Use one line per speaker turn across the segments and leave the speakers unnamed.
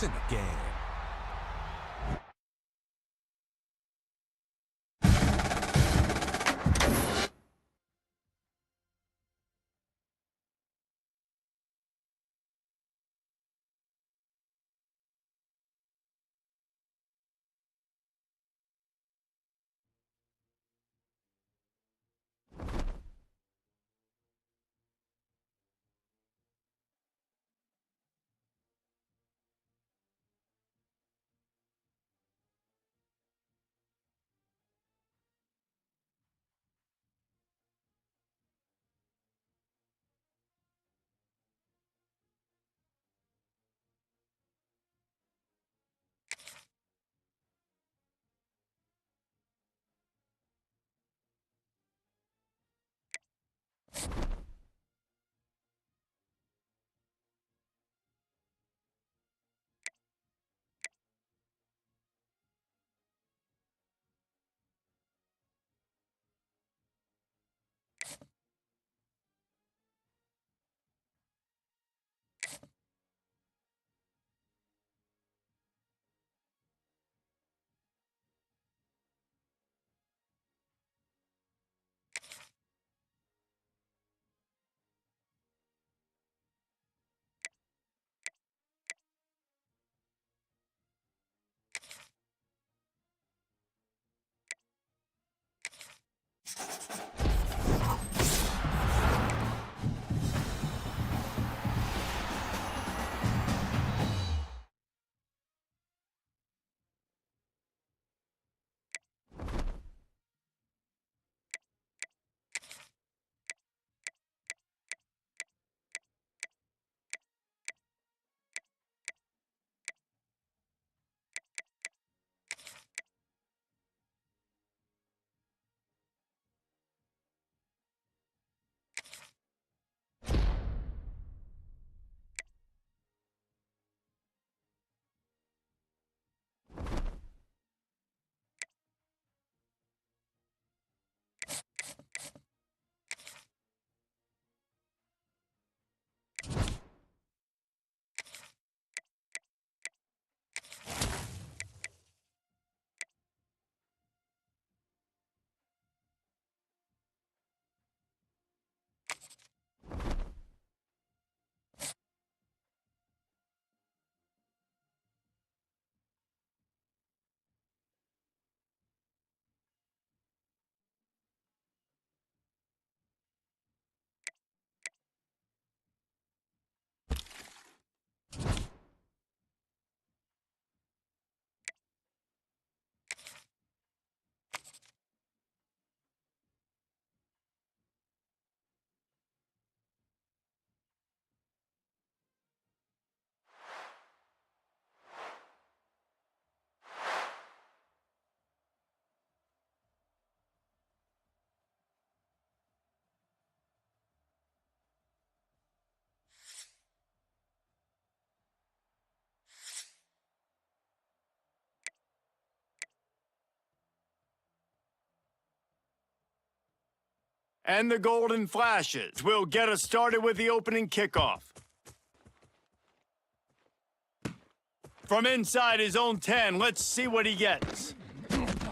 It's in the game.
And the Golden Flashes will get us started with the opening kickoff. From inside his own 10, let's see what he gets.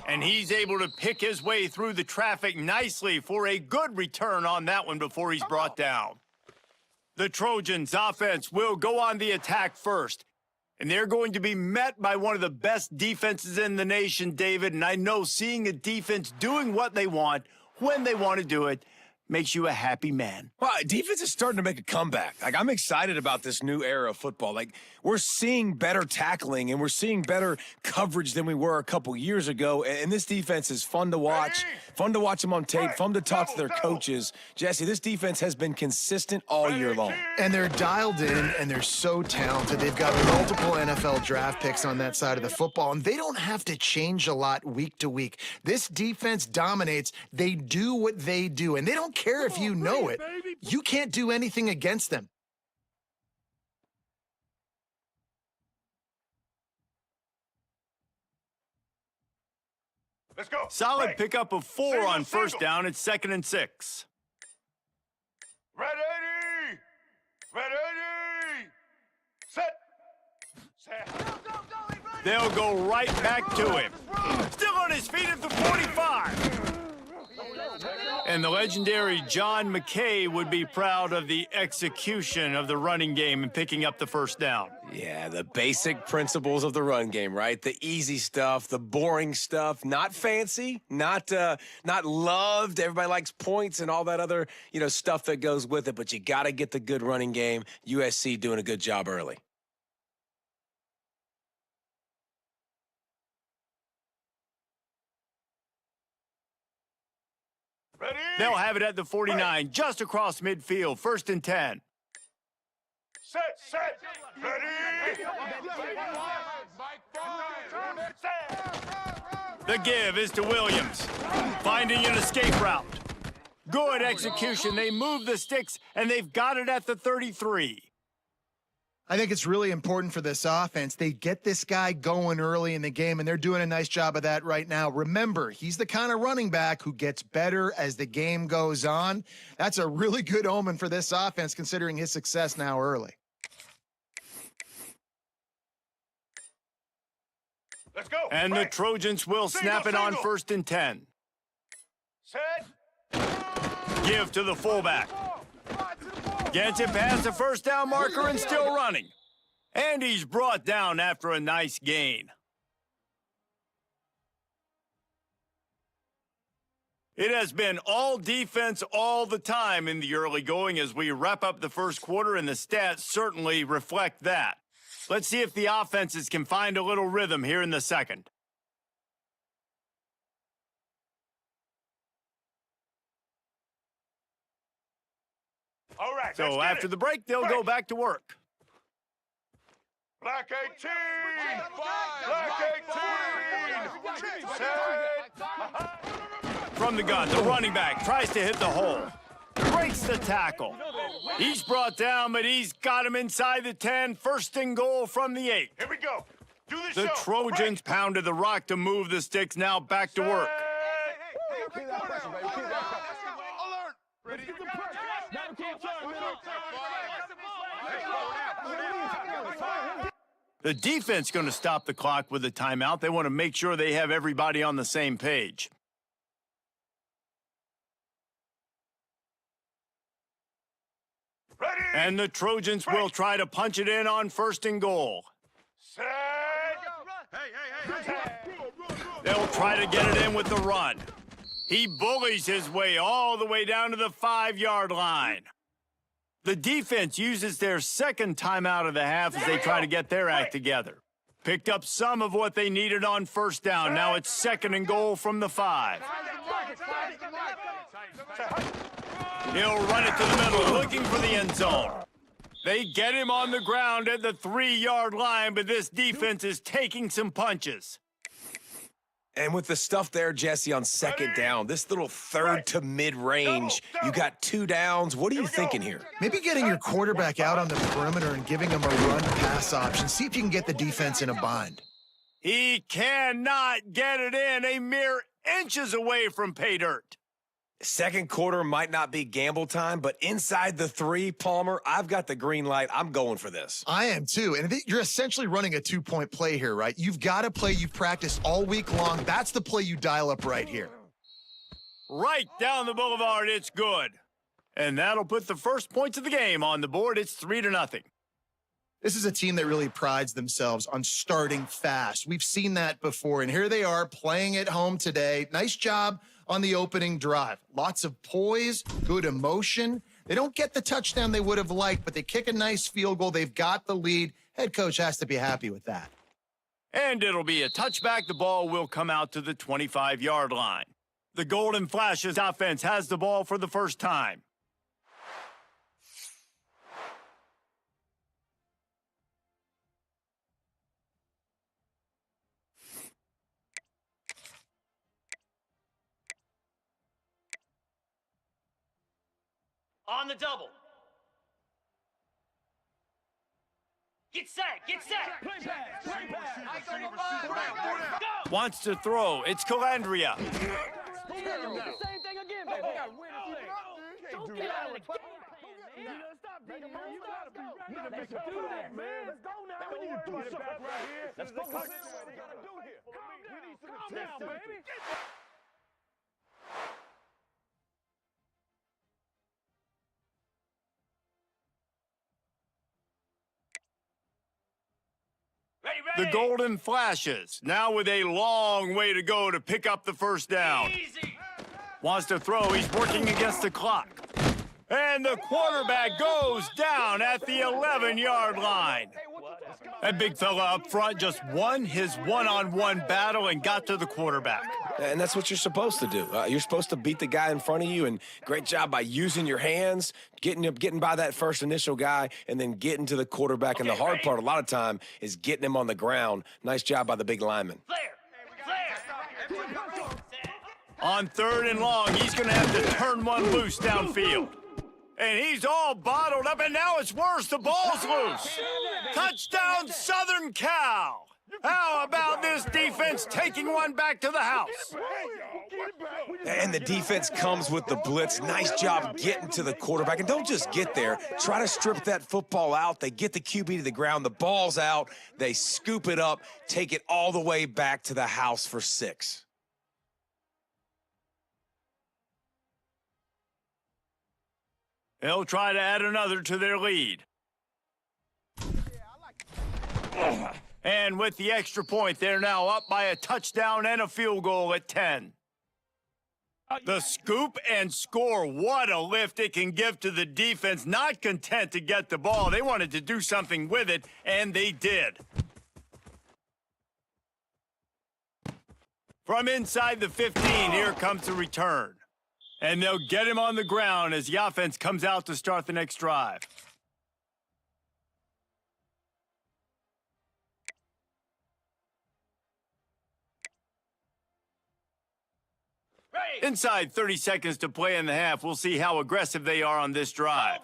And he's able to pick his way through the traffic nicely for a good return on that one before he's brought down. The Trojans' offense will go on the attack first. And they're going to be met by one of the best defenses in the nation, David. And I know seeing a defense doing what they want, when they want to do it, makes you a happy man.
Well, defense is starting to make a comeback. I'm excited about this new era of football. We're seeing better tackling and we're seeing better coverage than we were a couple years ago. And this defense is fun to watch. Fun to watch them on tape. Fun to talk to their coaches. Jesse, this defense has been consistent all year long.
And they're dialed in and they're so talented. They've got multiple NFL draft picks on that side of the football, and they don't have to change a lot week to week. This defense dominates. They do what they do, and they don't care if you know it. You can't do anything against them.
Let's go. Solid pickup of 4 on first down. It's 2nd and 6.
Ready! Ready! Set!
They'll go right back to him. Still on his feet at the 45. And the legendary John McKay would be proud of the execution of the running game and picking up the first down.
Yeah, the basic principles of the run game, right? The easy stuff, the boring stuff, not fancy, not loved. Everybody likes points and all that other, stuff that goes with it, but you got to get the good running game. USC doing a good job early.
Ready? They'll have it at the 49, just across midfield, 1st and 10.
Set, ready.
The give is to Williams, finding an escape route. Good execution. They move the sticks, and they've got it at the 33.
I think it's really important for this offense. They get this guy going early in the game, and they're doing a nice job of that right now. Remember, he's the kind of running back who gets better as the game goes on. That's a really good omen for this offense, considering his success now early.
Let's go.
And the Trojans will snap it on 1st and 10.
Set.
Give to the fullback. Gets it past the first down marker and still running. And he's brought down after a nice gain. It has been all defense all the time in the early going as we wrap up the first quarter, and the stats certainly reflect that. Let's see if the offenses can find a little rhythm here in the second.
All right.
So after the break, they'll go back to work.
Black 18. Black 18. Set.
From the gun, the running back tries to hit the hole. Breaks the tackle. He's brought down, but he's got him inside the 10. 1st and goal from the 8.
Here we go. Do the
The
show.
Trojans pounded the rock to move the sticks. Now back to work. The defense going to stop the clock with a timeout. They want to make sure they have everybody on the same page.
Ready.
And the Trojans will try to punch it in on 1st and goal.
Set.
They'll try to get it in with the run. He bullies his way all the way down to the 5-yard line. The defense uses their second timeout of the half as they try to get their act together. Picked up some of what they needed on 1st down. Now it's 2nd and goal from the 5. He'll run it to the middle, looking for the end zone. They get him on the ground at the 3-yard line, but this defense is taking some punches.
And with the stuff there, Jesse, on 2nd down, this little 3rd to mid-range, you got 2 downs. What are you thinking here?
Maybe getting your quarterback out on the perimeter and giving him a run-pass option. See if you can get the defense in a bind.
He cannot get it in, a mere inches away from pay dirt.
Second quarter might not be gamble time, but inside the 3, Palmer, I've got the green light. I'm going for this.
I am too. And you're essentially running a 2-point play here, right? You've got a play you've practiced all week long. That's the play you dial up right here.
Right down the boulevard, it's good. And that'll put the first points of the game on the board. It's 3-0.
This is a team that really prides themselves on starting fast. We've seen that before, and here they are playing at home today. Nice job on the opening drive. Lots of poise, good emotion. They don't get the touchdown they would have liked, but they kick a nice field goal. They've got the lead. Head coach has to be happy with that.
And it'll be a touchback. The ball will come out to the 25-yard line. The Golden Flashes offense has the ball for the first time.
On the double. Get set, get set.
Wants to throw. It's Calandria.
Same thing again, baby. Don't get out of the game. You gotta stop, man. You gotta be ready to do that, man. Let's go now. Get it back right here. Let's focus on what we gotta do here. Calm down, baby.
The Golden Flashes, now with a long way to go to pick up the first down. Wants to throw, he's working against the clock. And the quarterback goes down at the 11-yard line. That big fella up front just won his one-on-one battle and got to the quarterback.
And that's what you're supposed to do. You're supposed to beat the guy in front of you, and great job by using your hands, getting by that first initial guy, and then getting to the quarterback. And the hard part a lot of time is getting him on the ground. Nice job by the big lineman.
On 3rd and long, he's going to have to turn one loose downfield. And he's all bottled up, and now it's worse. The ball's loose. Touchdown, Southern Cal. How about this defense taking one back to the house?
And the defense comes with the blitz. Nice job getting to the quarterback. And don't just get there. Try to strip that football out. They get the QB to the ground. The ball's out. They scoop it up, take it all the way back to the house for 6.
They'll try to add another to their lead. And with the extra point, they're now up by a touchdown and a field goal at 10. The scoop and score, what a lift it can give to the defense. Not content to get the ball. They wanted to do something with it, and they did. From inside the 15, here comes the return. And they'll get him on the ground as the offense comes out to start the next drive. Inside 30 seconds to play in the half, we'll see how aggressive they are on this drive.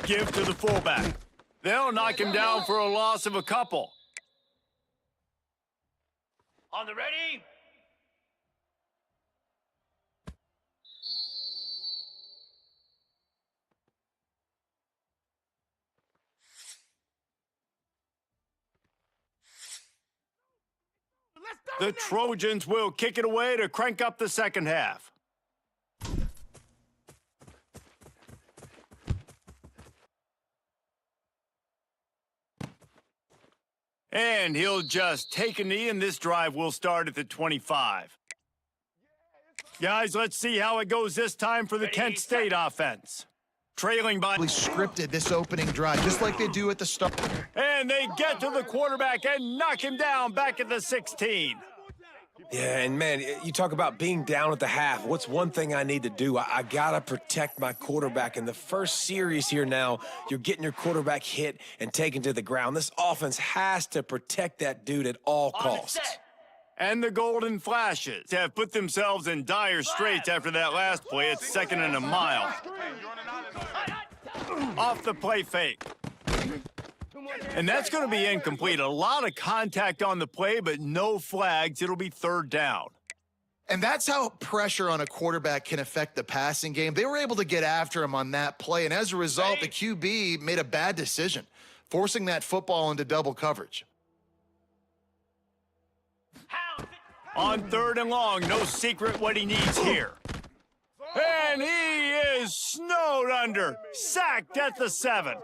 Give to the fullback. They'll knock him down for a loss of a couple.
On the ready?
The Trojans will kick it away to crank up the second half. And he'll just take a knee, and this drive will start at the 25. Guys, let's see how it goes this time for the Kent State offense. Trailing by...
Scripted this opening drive, just like they do at the start.
And they get to the quarterback and knock him down back at the 16.
Yeah, and man, you talk about being down at the half. What's one thing I need to do? I gotta protect my quarterback. In the first series here now, you're getting your quarterback hit and taken to the ground. This offense has to protect that dude at all costs.
And the Golden Flashes have put themselves in dire straits after that last play. It's 2nd and a mile. Off the play fake. And that's going to be incomplete. A lot of contact on the play, but no flags. It'll be 3rd down.
And that's how pressure on a quarterback can affect the passing game. They were able to get after him on that play, and as a result, the QB made a bad decision, forcing that football into double coverage.
On 3rd and long, no secret what he needs here. And he is snowed under, sacked at the 7.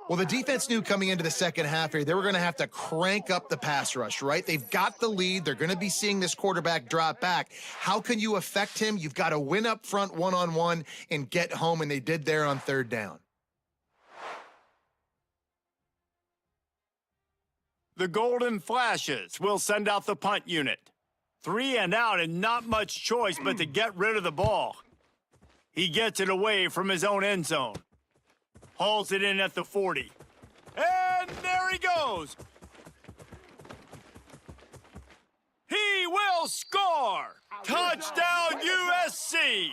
Well, the defense knew coming into the second half here, they were going to have to crank up the pass rush, right? They've got the lead. They're going to be seeing this quarterback drop back. How can you affect him? You've got to win up front one-on-one and get home, and they did there on 3rd down.
The Golden Flashes will send out the punt unit. 3 and out, and not much choice but to get rid of the ball. He gets it away from his own end zone. Hauls it in at the 40. And there he goes. He will score. Touchdown USC.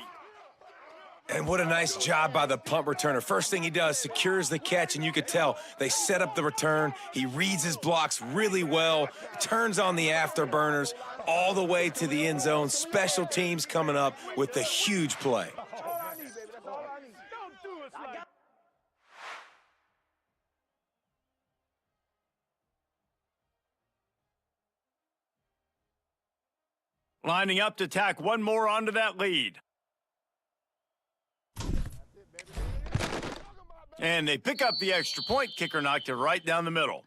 And what a nice job by the punt returner. First thing he does, secures the catch, and you could tell they set up the return. He reads his blocks really well, turns on the afterburners all the way to the end zone. Special teams coming up with the huge play.
Lining up to tack one more onto that lead. And they pick up the extra point. Kicker knocked it right down the middle.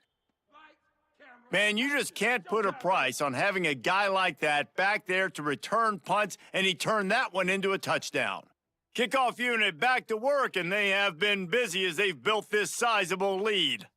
Man, you just can't put a price on having a guy like that back there to return punts, and he turned that one into a touchdown. Kickoff unit back to work, and they have been busy as they've built this sizable lead.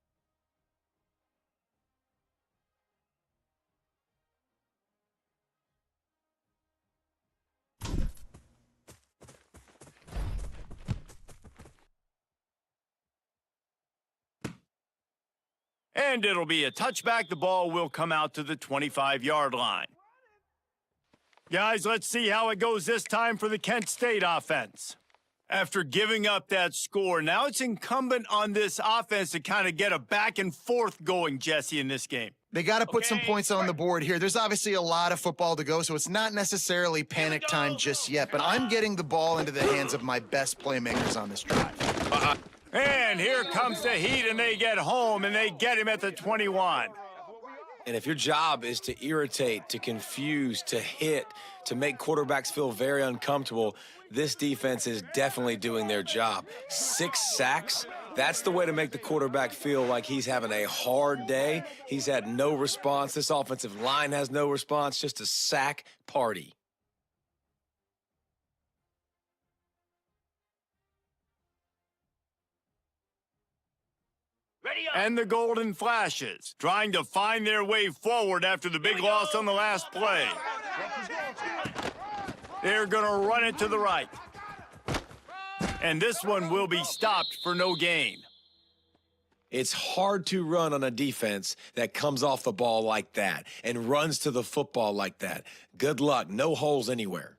And it'll be a touchback. The ball will come out to the 25-yard line. Guys, let's see how it goes this time for the Kent State offense. After giving up that score, now it's incumbent on this offense to kind of get a back and forth going, Jesse, in this game.
They got to put some points on the board here. There's obviously a lot of football to go, so it's not necessarily panic time just yet, but I'm getting the ball into the hands of my best playmakers on this drive.
And here comes the heat, and they get home, and they get him at the 21.
And if your job is to irritate, to confuse, to hit, to make quarterbacks feel very uncomfortable, this defense is definitely doing their job. 6 sacks, that's the way to make the quarterback feel like he's having a hard day. He's had no response. This offensive line has no response, just a sack party.
And the Golden Flashes, trying to find their way forward after the big loss on the last play. They're going to run it to the right. And this one will be stopped for no gain.
It's hard to run on a defense that comes off the ball like that and runs to the football like that. Good luck. No holes anywhere.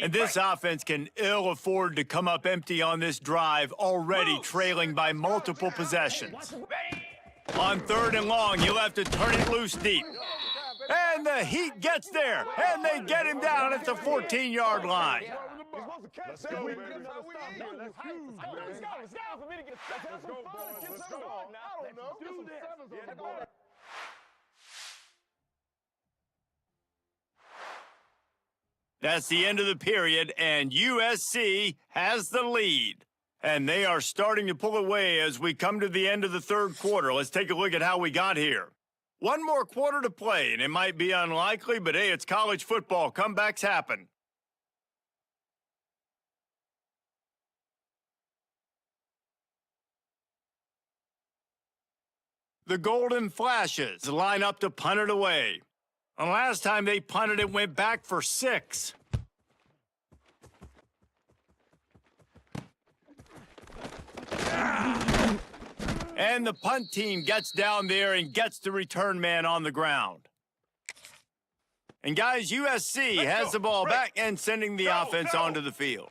And this offense can ill afford to come up empty on this drive, already trailing by multiple possessions. On 3rd and long, you'll have to turn it loose deep. And the Heat gets there, and they get him down at the 14-yard line. That's the end of the period, and USC has the lead. And they are starting to pull away as we come to the end of the 3rd quarter. Let's take a look at how we got here. One more quarter to play, and it might be unlikely, but hey, it's college football. Comebacks happen. The Golden Flashes line up to punt it away. And last time they punted, it went back for 6. And the punt team gets down there and gets the return man on the ground. And guys, USC has the ball back and sending the offense onto the field.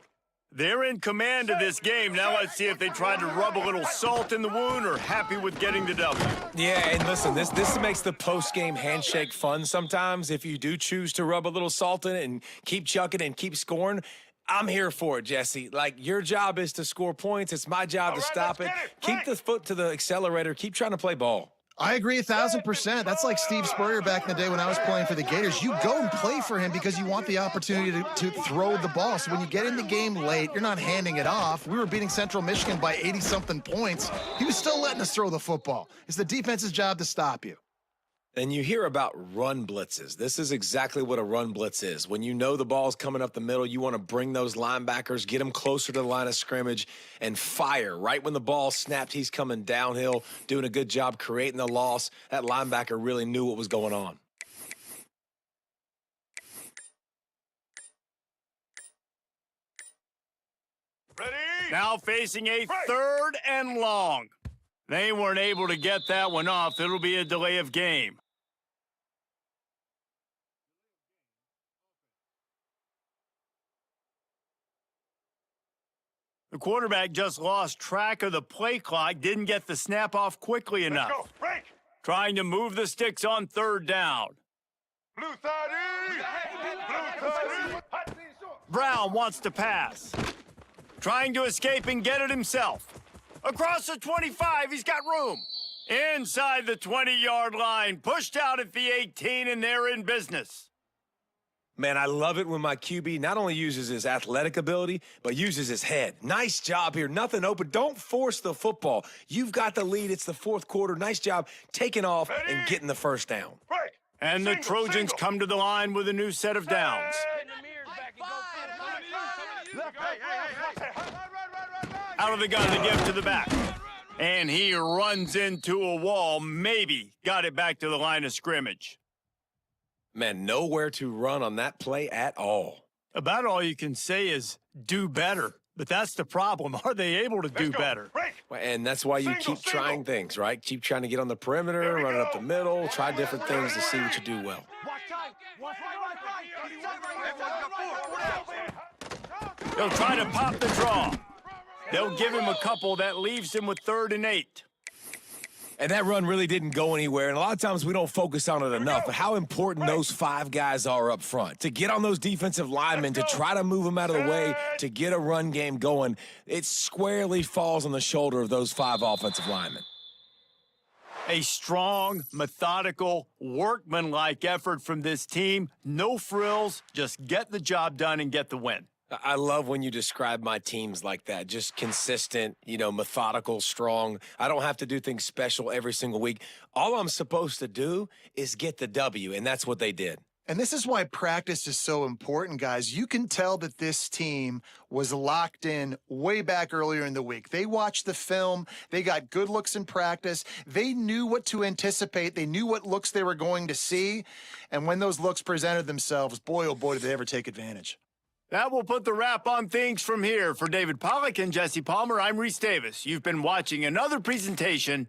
They're in command of this game. Now let's see if they try to rub a little salt in the wound or happy with getting the W.
Yeah, and listen, this makes the post-game handshake fun sometimes. If you do choose to rub a little salt in it and keep chucking and keep scoring, I'm here for it, Jesse. Like, your job is to score points. It's my job to stop it. Keep the foot to the accelerator. Keep trying to play ball.
I agree 1,000%. That's like Steve Spurrier back in the day when I was playing for the Gators. You go and play for him because you want the opportunity to throw the ball. So when you get in the game late, you're not handing it off. We were beating Central Michigan by 80-something points. He was still letting us throw the football. It's the defense's job to stop you.
And you hear about run blitzes. This is exactly what a run blitz is. When you know the ball's coming up the middle, you want to bring those linebackers, get them closer to the line of scrimmage, and fire. Right when the ball snapped, he's coming downhill, doing a good job creating the loss. That linebacker really knew what was going on.
Ready?
Now facing a 3rd and long. They weren't able to get that one off. It'll be a delay of game. The quarterback just lost track of the play clock, didn't get the snap off quickly enough.
Let's go. Break.
Trying to move the sticks on 3rd down.
Blue side. Blue side.
Brown wants to pass. Trying to escape and get it himself. Across the 25, he's got room. Inside the 20-yard line, pushed out at the 18, and they're in business.
Man, I love it when my QB not only uses his athletic ability, but uses his head. Nice job here. Nothing open. Don't force the football. You've got the lead. It's the fourth quarter. Nice job taking off and getting the first down.
Break.
And the
Single,
Trojans
single.
come to the line with a new set of downs. Out of the gun, the give to the back. And he runs into a wall. Maybe got it back to the line of scrimmage.
Man, nowhere to run on that play at all.
About all you can say is do better. But that's the problem. Are they able to do
Let's go.
better?
Break.
And that's why you
Single,
keep trying things, right? Keep trying to get on the perimeter,
we
run it up
go.
the middle, try different things to see what you do well.
They'll try to pop the draw. They'll give him a couple that leaves him with 3rd and 8.
And that run really didn't go anywhere. And a lot of times we don't focus on it enough, but how important those 5 guys are up front. To get on those defensive linemen, to try to move them out of the way, to get a run game going, it squarely falls on the shoulder of those 5 offensive linemen.
A strong, methodical, workmanlike effort from this team. No frills, just get the job done and get the win.
I love when you describe my teams like that. Just consistent, methodical, strong. I don't have to do things special every single week. All I'm supposed to do is get the W, and that's what they did.
And this is why practice is so important, guys. You can tell that this team was locked in way back earlier in the week. They watched the film. They got good looks in practice. They knew what to anticipate. They knew what looks they were going to see. And when those looks presented themselves, boy, oh boy, did they ever take advantage.
That will put the wrap on things from here. For David Pollack and Jesse Palmer, I'm Reese Davis. You've been watching another presentation.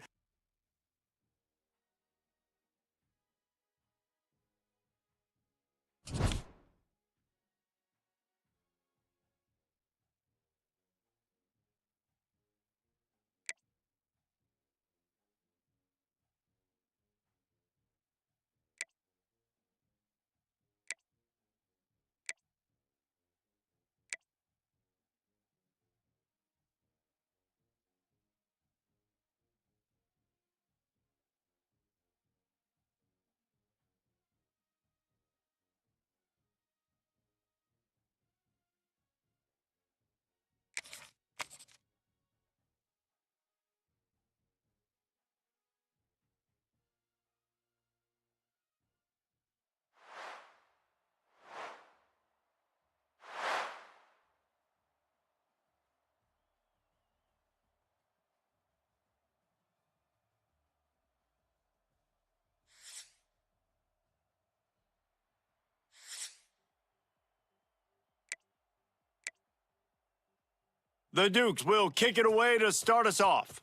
The Dukes will kick it away to start us off.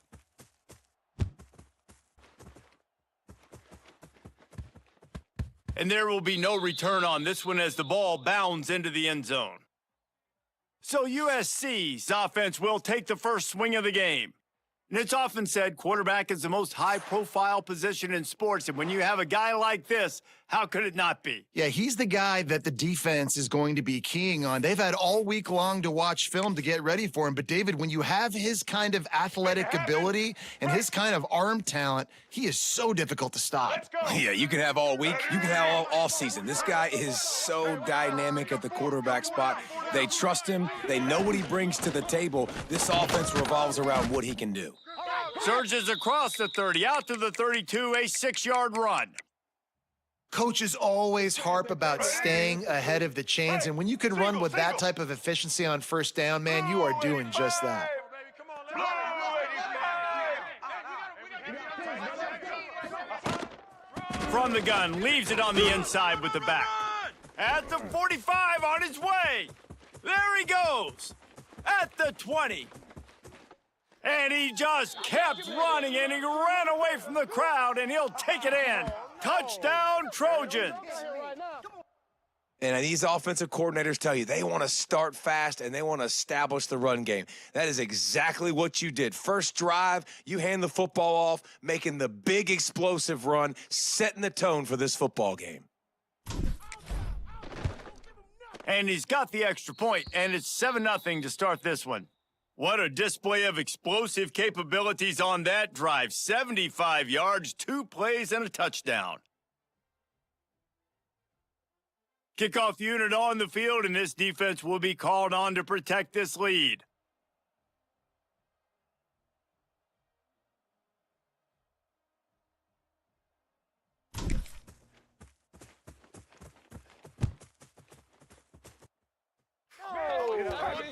And there will be no return on this one as the ball bounds into the end zone. So USC's offense will take the first swing of the game. And it's often said quarterback is the most high-profile position in sports, and when you have a guy like this, how could it not be?
Yeah, he's the guy that the defense is going to be keying on. They've had all week long to watch film to get ready for him. But, David, when you have his kind of athletic ability and his kind of arm talent, he is so difficult to stop.
Let's go.
Yeah, you can have all week. You can have all season. This guy is so dynamic at the quarterback spot. They trust him. They know what he brings to the table. This offense revolves around what he can do.
Surges across the 30, out to the 32, a 6-yard run.
Coaches always harp about staying ahead of the chains, and when you can run with that type of efficiency on first down, man, you are doing just that.
From the gun, leaves it on the inside with the back. At the 45, on his way. There he goes. At the 20. And he just kept running, and he ran away from the crowd, and he'll take it in. Touchdown, Trojans.
And these offensive coordinators tell you they want to start fast and they want to establish the run game. That is exactly what you did. First drive, you hand the football off, making the big explosive run, setting the tone for this football game.
And he's got the extra point, and it's 7-0 to start this one. What a display of explosive capabilities on that drive. 75 yards, 2 plays, and a touchdown. Kickoff unit on the field, and this defense will be called on to protect this lead.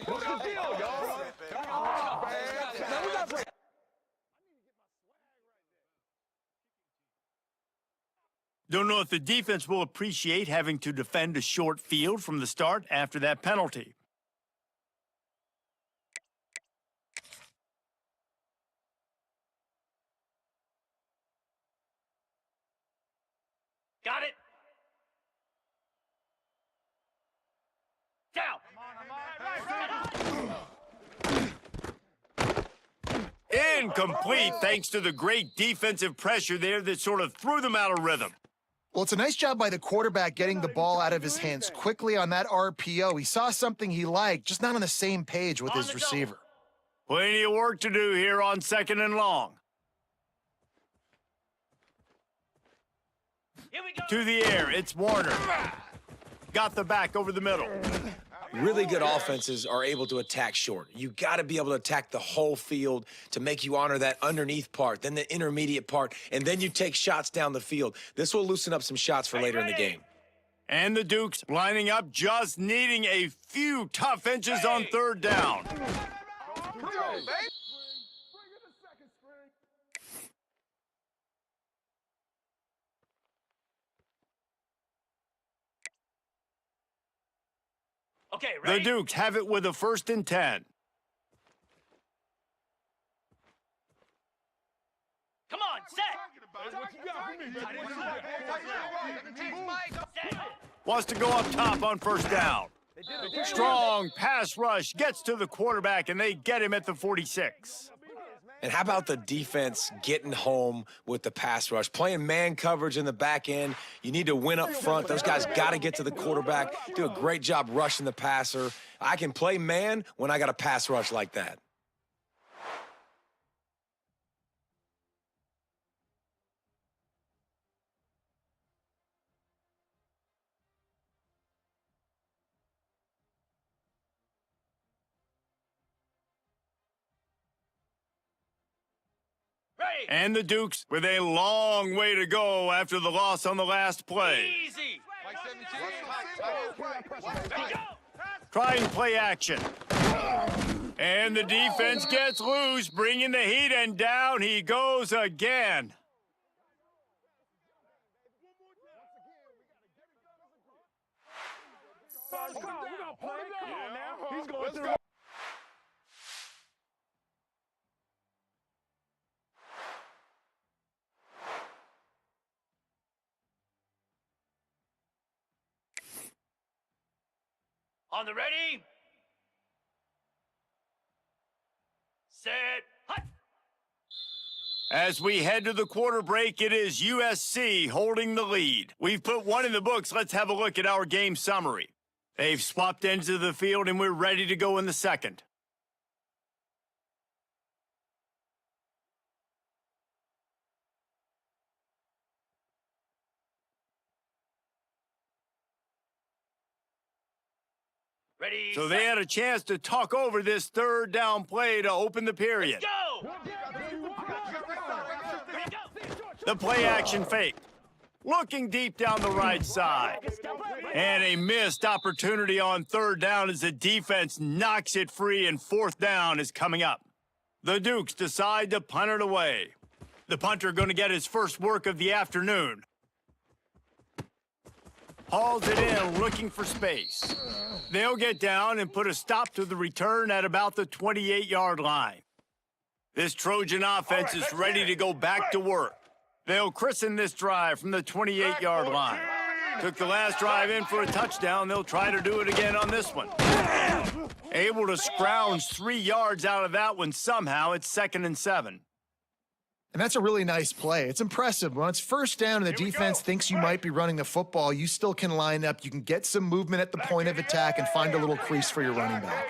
What's the deal, y'all?
Don't know if the defense will appreciate having to defend a short field from the start after that penalty.
Got it. Down.
Incomplete, thanks to the great defensive pressure there that sort of threw them out of rhythm.
Well, it's a nice job by the quarterback getting the ball out of his hands quickly on that RPO. He saw something he liked, just not on the same page with his receiver.
Plenty of work to do here on 2nd and long.
Here we go.
To the air, it's Warner. Got the back over the middle.
Really good offenses are able to attack short. You got to be able to attack the whole field to make you honor that underneath part, then the intermediate part, and then you take shots down the field. This will loosen up some shots for later in the game.
And the Dukes lining up, just needing a few tough inches on 3rd down.
Okay,
The
ready?
Dukes have it with a 1st and 10.
Come on, set. Set.
Wants to go up top on 1st down. Strong pass rush gets to the quarterback, and they get him at the 46.
And how about the defense getting home with the pass rush? Playing man coverage in the back end. You need to win up front. Those guys got to get to the quarterback, do a great job rushing the passer. I can play man when I got a pass rush like that.
Ready.
And the Dukes with a long way to go after the loss on the last play.
Easy.
Trying play action. And the defense gets loose, bringing the heat, and down he goes again.
He's going through.
On the ready. Set. Hut.
As we head to the quarter break, it is USC holding the lead. We've put one in the books. Let's have a look at our game summary. They've swapped ends of the field, and we're ready to go in the 2nd.
Ready.
So they had a chance to talk over this 3rd down play to open the period.
Go. Ready, go.
The play action fake. Looking deep down the right side. And a missed opportunity on 3rd down as the defense knocks it free, and 4th down is coming up. The Dukes decide to punt it away. The punter going to get his first work of the afternoon. Hauls it in, looking for space. They'll get down and put a stop to the return at about the 28-yard line. This Trojan offense is ready to go back to work. They'll christen this drive from the 28-yard line. Took the last drive in for a touchdown. They'll try to do it again on this one. Able to scrounge 3 yards out of that one somehow. It's 2nd and 7.
And that's a really nice play. It's impressive. When it's 1st down and the defense thinks you might be running the football, you still can line up. You can get some movement at the point of attack and find a little crease for your running back.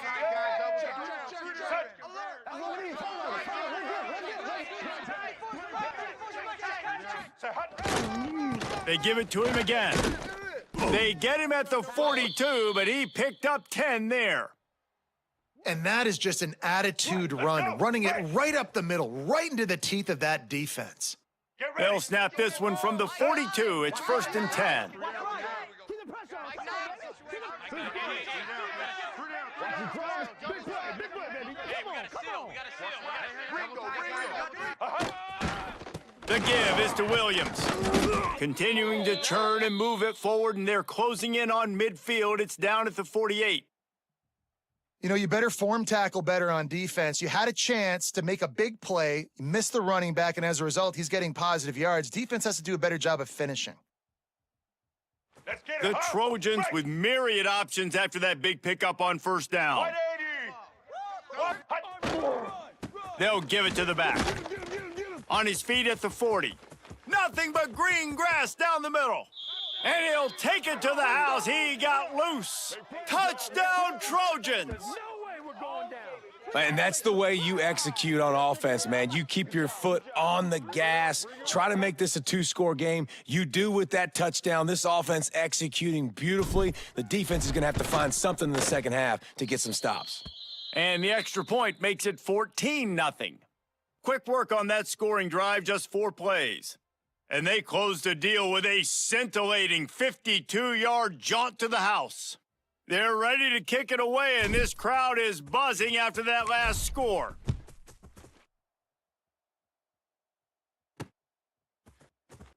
They give it to him again. They get him at the 42, but he picked up 10 there.
And that is just an attitude run, running it right up the middle, right into the teeth of that defense.
Get ready.
They'll snap this one from the 42. It's 1st and 10.
Keep the pressure on. Big play, baby. Come on.
The give is to Williams. Continuing to churn and move it forward, and they're closing in on midfield. It's down at the 48.
You know, you better form tackle better on defense. You had a chance to make a big play, you missed the running back, and as a result, he's getting positive yards. Defense has to do a better job of finishing.
Let's get
The
it.
Trojans
Right.
with myriad options after that big pickup on 1st down.
180.
They'll give it to the back. On his feet at the 40. Nothing but green grass down the middle. And he'll take it to the house. He got loose. Touchdown, Trojans.
No way we're going down.
And that's the way you execute on offense, man. You keep your foot on the gas. Try to make this a 2-score game. You do with that touchdown. This offense executing beautifully. The defense is going to have to find something in the second half to get some stops.
And the extra point makes it 14-0. Quick work on that scoring drive, just 4 plays. And they closed the deal with a scintillating 52-yard jaunt to the house. They're ready to kick it away, and this crowd is buzzing after that last score.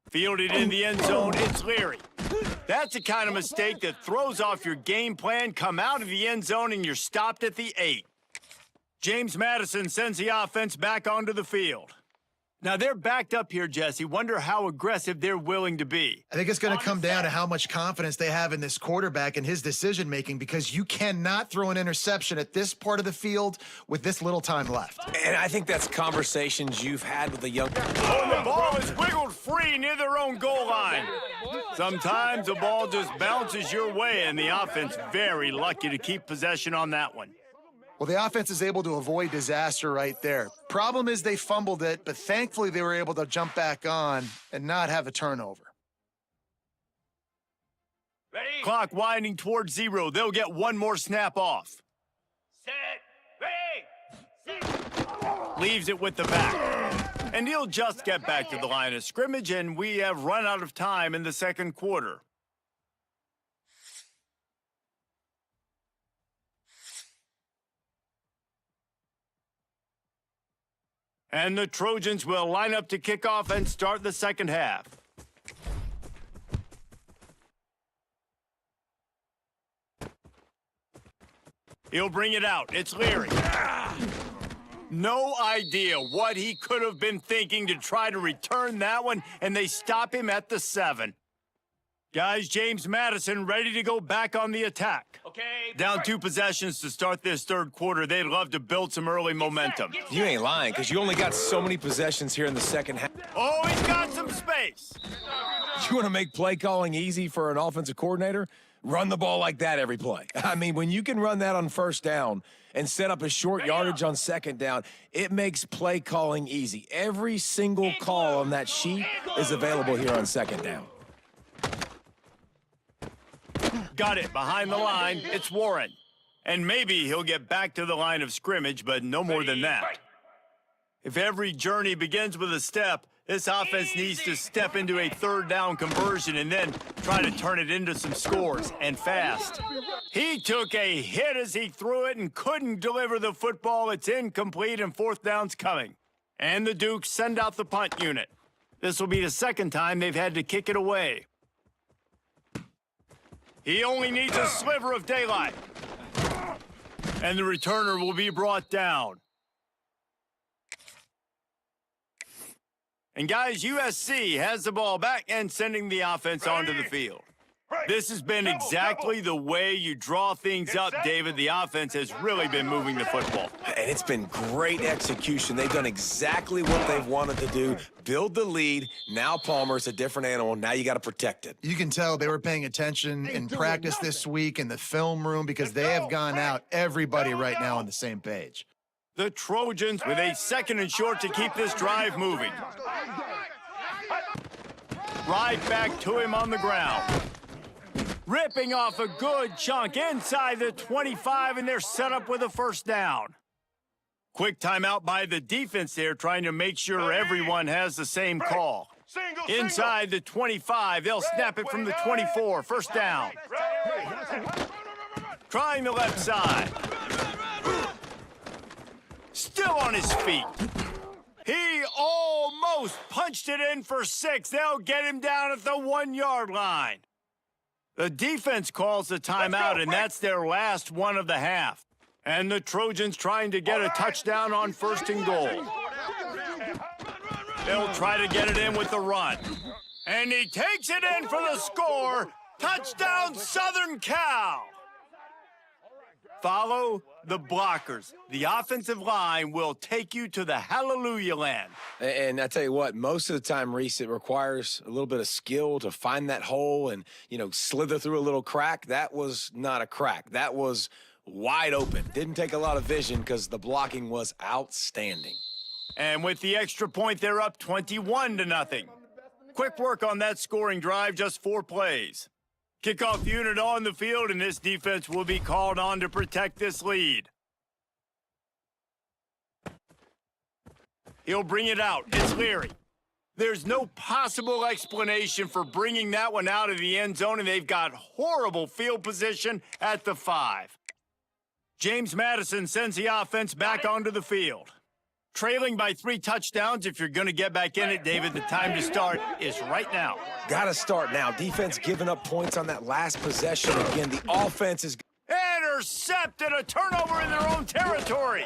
Fielded in the end zone, it's Leary. That's the kind of mistake that throws off your game plan. Come out of the end zone, and you're stopped at the 8. James Madison sends the offense back onto the field. Now, they're backed up here, Jesse. Wonder how aggressive they're willing to be.
I think it's going to come down to how much confidence they have in this quarterback and his decision-making, because you cannot throw an interception at this part of the field with this little time left.
And I think that's conversations you've had with a young...
Oh, the ball is wiggled free near their own goal line. Sometimes the ball just bounces your way, and the offense very lucky to keep possession on that one.
Well, the offense is able to avoid disaster right there. Problem is they fumbled it, but thankfully they were able to jump back on and not have a turnover.
Ready?
Clock winding towards 0. They'll get one more snap off.
Set. Ready.
Leaves it with the back. And he'll just get back to the line of scrimmage, and we have run out of time in the second quarter. And the Trojans will line up to kick off and start the second half. He'll bring it out. It's Leary. No idea what he could have been thinking to try to return that one, and they stop him at the 7. Guys, James Madison ready to go back on the attack.
Okay.
Down 2 possessions to start this third quarter. They'd love to build some early momentum.
You ain't lying, because you only got so many possessions here in the second half.
Oh, he's got some space.
You want to make play calling easy for an offensive coordinator? Run the ball like that every play. I mean, when you can run that on 1st down and set up a short yardage on 2nd down, it makes play calling easy. Every single call on that sheet is available here on 2nd down.
Got it behind the line. It's Warren. And maybe he'll get back to the line of scrimmage, but no more than that. If every journey begins with a step, this offense needs to step into a 3rd down conversion and then try to turn it into some scores, and fast. He took a hit as he threw it and couldn't deliver the football. It's incomplete, and 4th down's coming. And the Dukes send out the punt unit. This will be the 2nd time they've had to kick it away. He only needs a sliver of daylight. And the returner will be brought down. And guys, USC has the ball back and sending the offense onto the field. This has been exactly the way you draw things up, David. The offense has really been moving the football.
And it's been great execution. They've done exactly what they've wanted to do. Build the lead. Now Palmer's a different animal. Now you got to protect it.
You can tell they were paying attention in practice this week in the film room, because they have gone out, everybody right now on the same page.
The Trojans with a 2nd and short to keep this drive moving. Right back to him on the ground. ripping off a good chunk inside the 25, and they're set up with a first down. Quick timeout by the defense there, trying to make sure everyone has the same call.
Single,
Inside the 25, they'll snap it from the 24, first down. Trying the left side. Still on his feet. He almost punched it in for 6. They'll get him down at the 1-yard line. The single. Calls the timeout, and that's their last one of the half. And the Trojans trying to get a touchdown on 1st and goal. They'll try to get it in with the run. And he takes it in for the score. Touchdown, Southern Cal. Follow the blockers. The offensive line will take you to the hallelujah land.
And I tell you what, most of the time, Reese, it requires a little bit of skill to find that hole and, slither through a little crack. That was not a crack. That was wide open. Didn't take a lot of vision because the blocking was outstanding.
And with the extra point, they're up 21-0. Quick work on that scoring drive, just 4 plays. Kickoff unit on the field, and this defense will be called on to protect this lead. He'll bring it out. It's Leary. There's no possible explanation for bringing that one out of the end zone, and they've got horrible field position at the 5. James Madison sends the offense back onto the field. Trailing by 3 touchdowns. If you're going to get back in it, David, the time to start is right now.
Got to start now. Defense giving up points on that last possession. Again, the offense is...
Intercepted, a turnover in their own territory.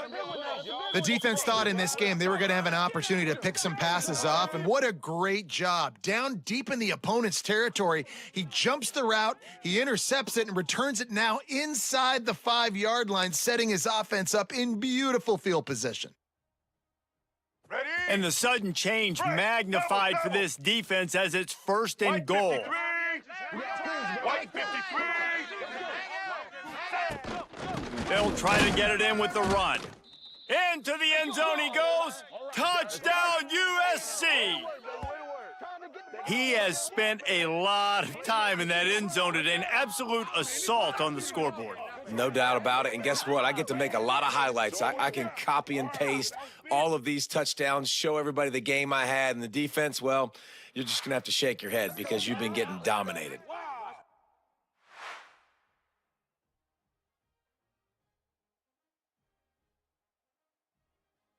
The defense thought in this game they were going to have an opportunity to pick some passes off, and what a great job. Down deep in the opponent's territory, he jumps the route, he intercepts it, and returns it now inside the 5-yard line, setting his offense up in beautiful field position.
Ready?
And the sudden change magnified for this defense as it's 1st and goal.
White 53.
They'll try to get it in with the run. Into the end zone he goes. Touchdown, USC. He has spent a lot of time in that end zone today. An absolute assault on the scoreboard.
No doubt about it. And guess what? I get to make a lot of highlights. I can copy and paste all of these touchdowns, show everybody the game I had. And the defense, well, you're just going to have to shake your head because you've been getting dominated.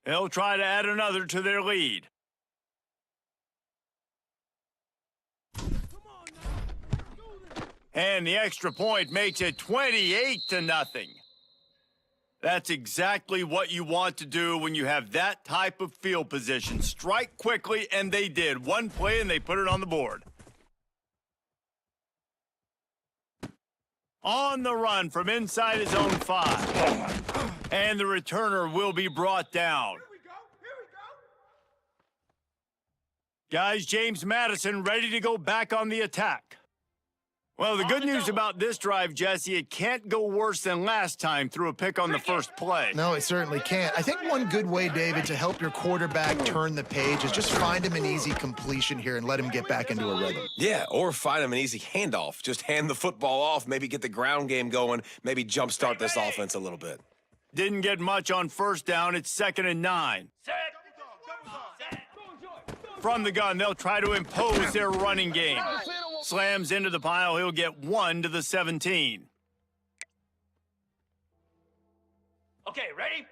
They'll try to add another to their lead. And the extra point makes it 28-0. That's exactly what you want to do when you have that type of field position. Strike quickly, and they did. 1 play, and they put it on the board. On the run from inside his own 5. And the returner will be brought down. Guys, James Madison ready to go back on the attack. Well, the good news about this drive, Jesse, it can't go worse than last time through a pick on the first play.
No, it certainly can't. I think one good way, David, to help your quarterback turn the page is just find him an easy completion here and let him get back into a rhythm.
Yeah, or find him an easy handoff. Just hand the football off, maybe get the ground game going, maybe jumpstart this offense a little bit.
Didn't get much on first down. It's 2nd and 9.
Set.
From the gun, they'll try to impose their running game. Slams into the pile. He'll get 1 to the 17.
Okay, ready?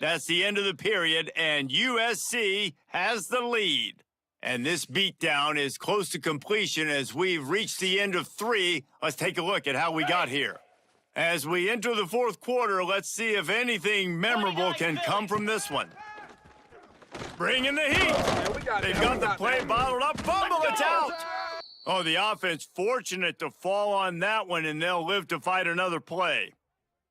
That's the end of the period, and USC has the lead. And this beatdown is close to completion as we've reached the end of 3. Let's take a look at how we got here. As we enter the 4th quarter, let's see if anything memorable can come from this one. Bring in the heat. They've got the play bottled up. Fumble, it's out. Oh, the offense fortunate to fall on that one, and they'll live to fight another play.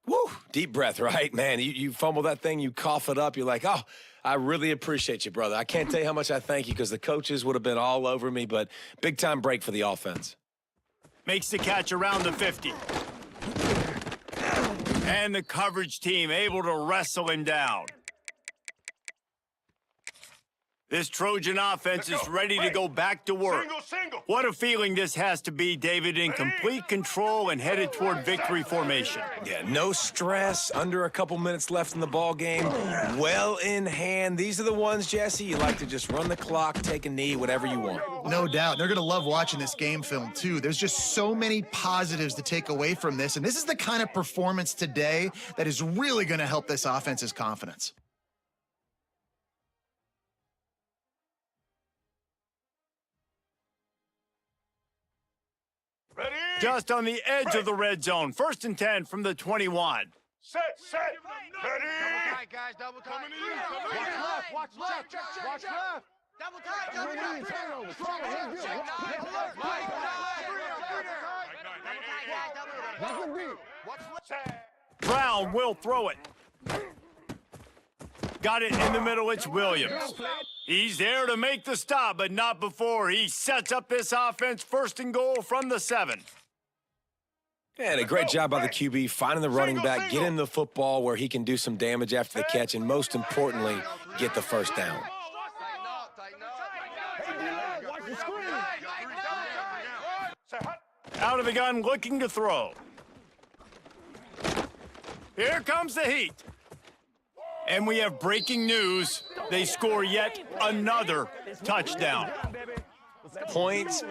Woo! Deep breath, right? Man, you fumble that thing, you cough it up, you're like, oh, I really appreciate you, brother. I can't tell you how much I thank you because the coaches would have been all over me, but big-time break for the offense.
Makes the catch around the 50. And the coverage team able to wrestle him down. This Trojan offense is ready to go back to work.
Single.
What a feeling this has to be, David, in complete control and headed toward victory formation.
Yeah, no stress, under a couple minutes left in the ball game, well in hand. These are the ones, Jesse, you like to just run the clock, take a knee, whatever you want.
No doubt. They're going to love watching this game film, too. There's just so many positives to take away from this, and this is the kind of performance today that is really going to help this offense's confidence.
Ready?
Just on the edge of the red zone. 1st and 10 from the 21.
Set. Ready?
Guys, double tight.
Coming to you.
Watch left. Watch left. Double tight. Double tight.
Brown will throw it. Got it in the middle. It's Williams. He's there to make the stop, but not before he sets up this offense. 1st and goal from the 7.
And a great job by the QB, finding the running back, get him the football where he can do some damage after the catch, and most importantly, get the first down.
Out of the gun, looking to throw. Here comes the heat. And we have breaking news. They score yet another touchdown.
Points,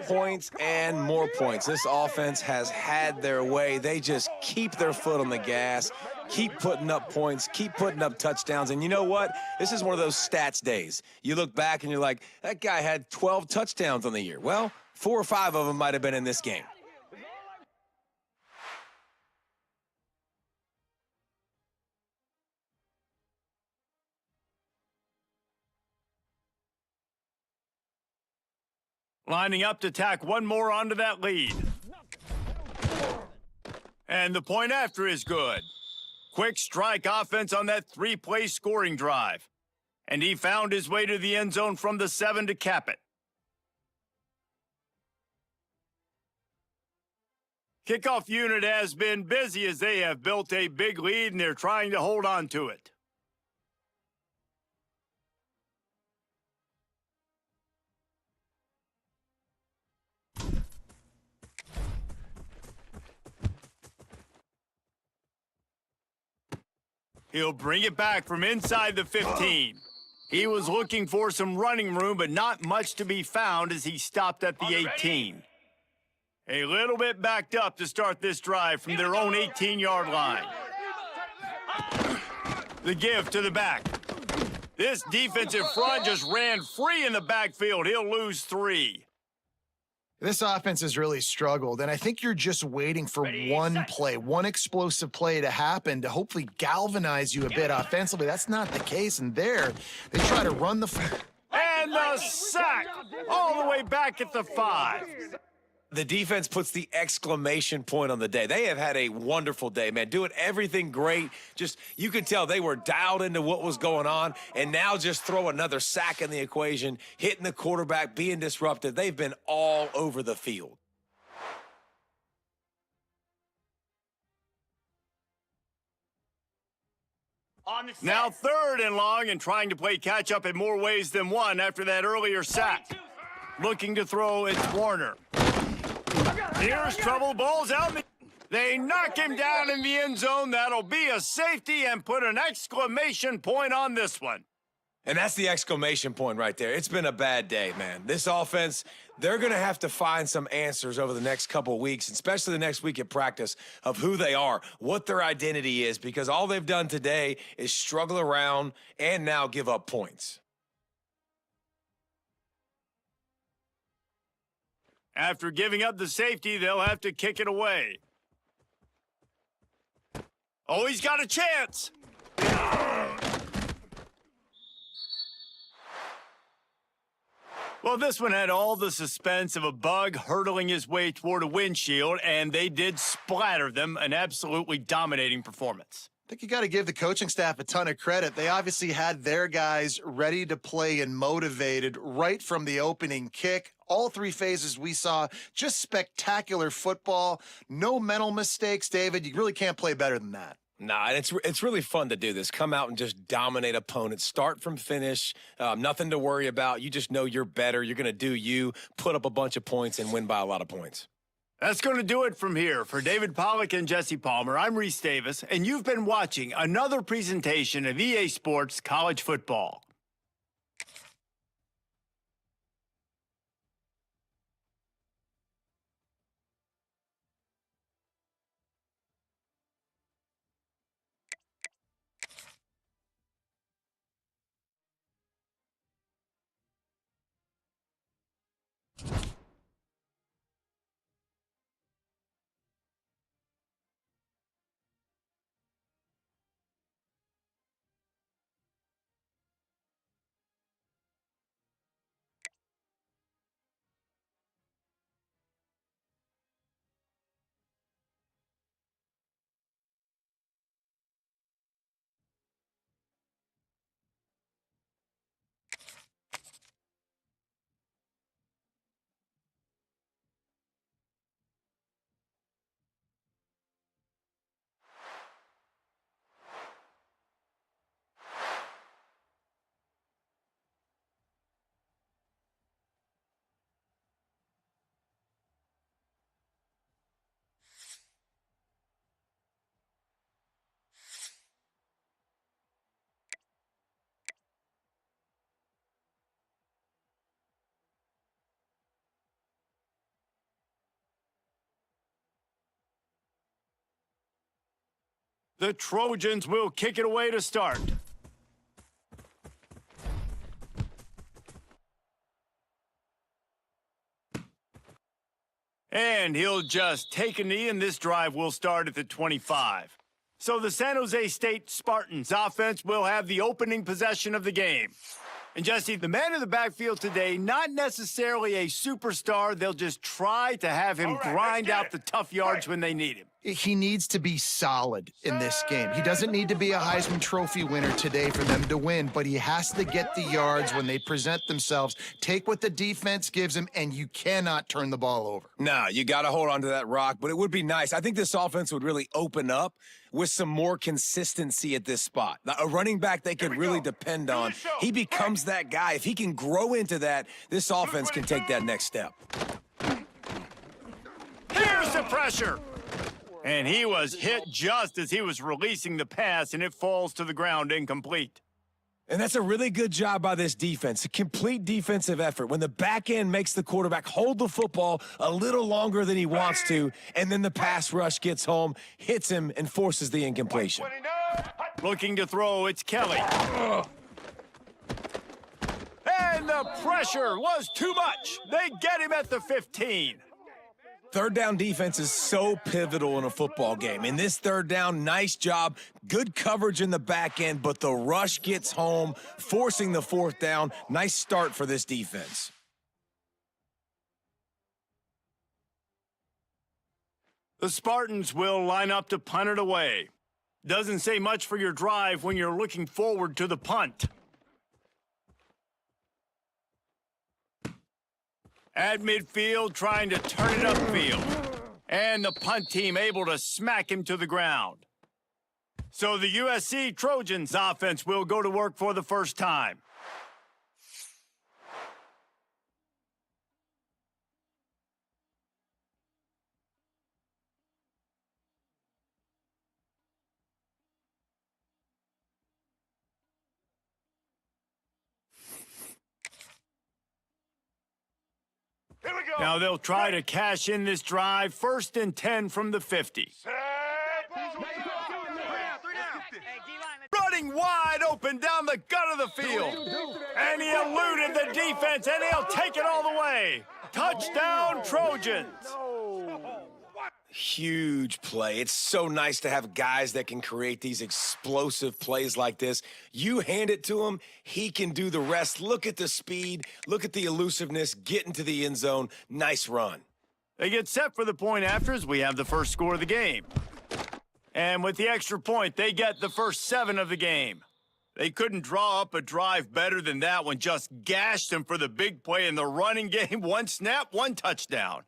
and more points. This offense has had their way. They just keep their foot on the gas, keep putting up points, keep putting up touchdowns. And you know what? This is one of those stats days. You look back and you're like, that guy had 12 touchdowns on the year. Well, 4 or 5 of them might have been in this game.
Lining up to tack one more onto that lead. And the point after is good. Quick strike offense on that 3-play scoring drive. And he found his way to the end zone from the 7 to cap it. Kickoff unit has been busy as they have built a big lead and they're trying to hold on to it. He'll bring it back from inside the 15. He was looking for some running room, but not much to be found as he stopped at the 18. A little bit backed up to start this drive from their own 18-yard line. The give to the back. This defensive front just ran free in the backfield. He'll lose 3.
This offense has really struggled, and I think you're just waiting for one play, one explosive play to happen to hopefully galvanize you a bit offensively. That's not the case, and there, they try to run the...
And the sack all the way back at the 5.
The defense puts the exclamation point on the day. They have had a wonderful day, man. Doing everything great. Just, you could tell they were dialed into what was going on, and now just throw another sack in the equation, hitting the quarterback, being disruptive. They've been all over the field.
Now 3rd and long and trying to play catch-up in more ways than one after that earlier sack. Looking to throw, it's Warner. Here's trouble, ball's out. They knock him down in the end zone. That'll be a safety and put an exclamation point on this one.
And that's the exclamation point right there. It's been a bad day, man. This offense, they're going to have to find some answers over the next couple of weeks, especially the next week at practice, of who they are, what their identity is, because all they've done today is struggle around and now give up points.
After giving up the safety, they'll have to kick it away. Oh, he's got a chance. Well, this one had all the suspense of a bug hurtling his way toward a windshield, and they did splatter them, an absolutely dominating performance.
I think you got to give the coaching staff a ton of credit. They obviously had their guys ready to play and motivated right from the opening kick. All 3 phases we saw, just spectacular football. No mental mistakes, David. You really can't play better than that.
Nah, and it's really fun to do this. Come out and just dominate opponents, start from finish, nothing to worry about. You just know you're better. You're going to do you, put up a bunch of points, and win by a lot of points.
That's going to do it from here. For David Pollack and Jesse Palmer, I'm Reese Davis, and you've been watching another presentation of EA Sports College Football. The Trojans will kick it away to start. And he'll just take a knee, and this drive will start at the 25. So the San Jose State Spartans offense will have the opening possession of the game. And Jesse, the man in the backfield today, not necessarily a superstar. They'll just try to have him grind out the tough yards when they need him.
He needs to be solid in this game. He doesn't need to be a Heisman Trophy winner today for them to win, but he has to get the yards when they present themselves. Take what the defense gives him, and you cannot turn the ball over.
No, you got to hold on to that rock, but it would be nice. I think this offense would really open up with some more consistency at this spot. A running back they could really depend on. He becomes that guy. If he can grow into that, this offense can take that next step.
Here's the pressure. And he was hit just as he was releasing the pass, and it falls to the ground incomplete.
And that's a really good job by this defense, a complete defensive effort. When the back end makes the quarterback hold the football a little longer than he wants to, and then the pass rush gets home, hits him, and forces the incompletion.
Looking to throw, it's Kelly. And the pressure was too much. They get him at the 15.
Third down defense is so pivotal in a football game. In this third down, nice job, good coverage in the back end, but the rush gets home, forcing the fourth down. Nice start for this defense.
The Spartans will line up to punt it away. Doesn't say much for your drive when you're looking forward to the punt. At midfield, trying to turn it upfield. And the punt team able to smack him to the ground. So the USC Trojans offense will go to work for the first time.
Here we go.
Now they'll try to cash in this drive, 1st and 10 from the 50. Running wide open down the gut of the field. And he eluded the defense, and he'll take it all the way. Touchdown, Trojans.
Huge play. It's so nice to have guys that can create these explosive plays like this. You hand it to him, he can do the rest. Look at the speed, look at the elusiveness, get into the end zone. Nice run.
They get set for the point after as we have the first score of the game. And with the extra point, they get the first 7 of the game. They couldn't draw up a drive better than that one. Just gashed them for the big play in the running game. 1 snap, 1 touchdown.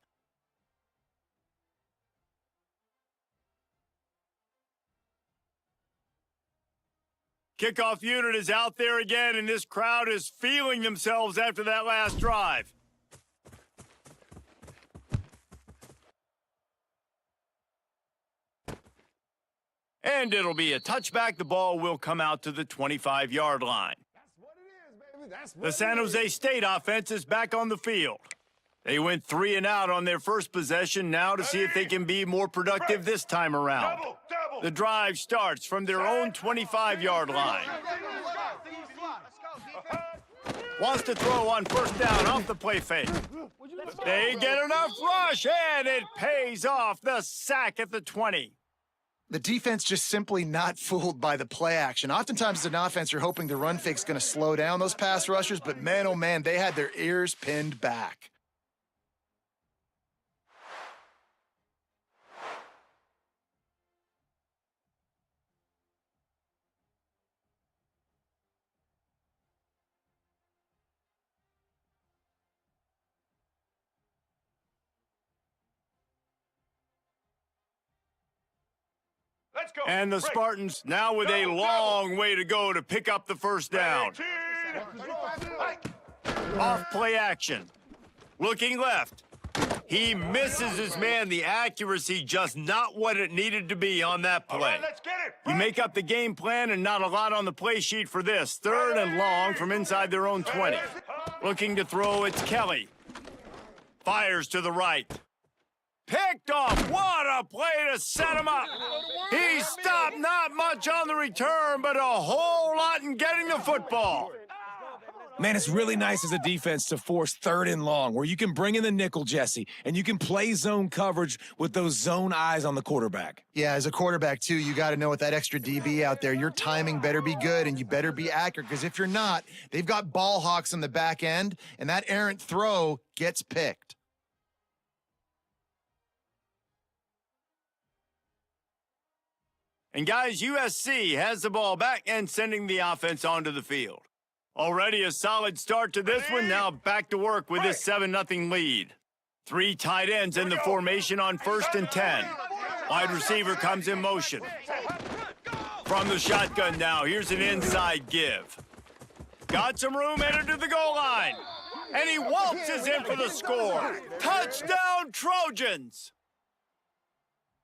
Kickoff unit is out there again, and this crowd is feeling themselves after that last drive. And it'll be a touchback. The ball will come out to the 25-yard line. The San Jose State offense is back on the field. They went 3 and out on their first possession, now to see if they can be more productive this time around. The drive starts from their own 25-yard line. Wants to throw on first down off the play fake. They get enough rush, and it pays off. The sack at the 20.
The defense just simply not fooled by the play action. Oftentimes as an offense, you're hoping the run fake's going to slow down those pass rushers, but man, oh man, they had their ears pinned back.
Let's go.
And the Spartans now with a long way to go to pick up the first down. Off play action. Looking left. He misses his man. The accuracy just not what it needed to be on that
All
play.
right, let's get it.
You make up the game plan and not a lot on the play sheet for this. 3rd and long from inside their own 20. Looking to throw, it's Kelly. Fires to the right. Picked off. What a play to set him up. He stopped not much on the return, but a whole lot in getting the football.
Man, it's really nice as a defense to force 3rd and long, where you can bring in the nickel, Jesse, and you can play zone coverage with those zone eyes on the quarterback.
Yeah, as a quarterback, too, you got to know with that extra DB out there, your timing better be good and you better be accurate, because if you're not, they've got ball hawks on the back end, and that errant throw gets picked.
And guys, USC has the ball back and sending the offense onto the field. Already a solid start to this one. Now back to work with this 7-0 lead. 3 tight ends in the formation on 1st and 10. Wide receiver comes in motion. From the shotgun now, here's an inside give. Got some room, entered to the goal line. And he waltzes in for the score. Touchdown, Trojans!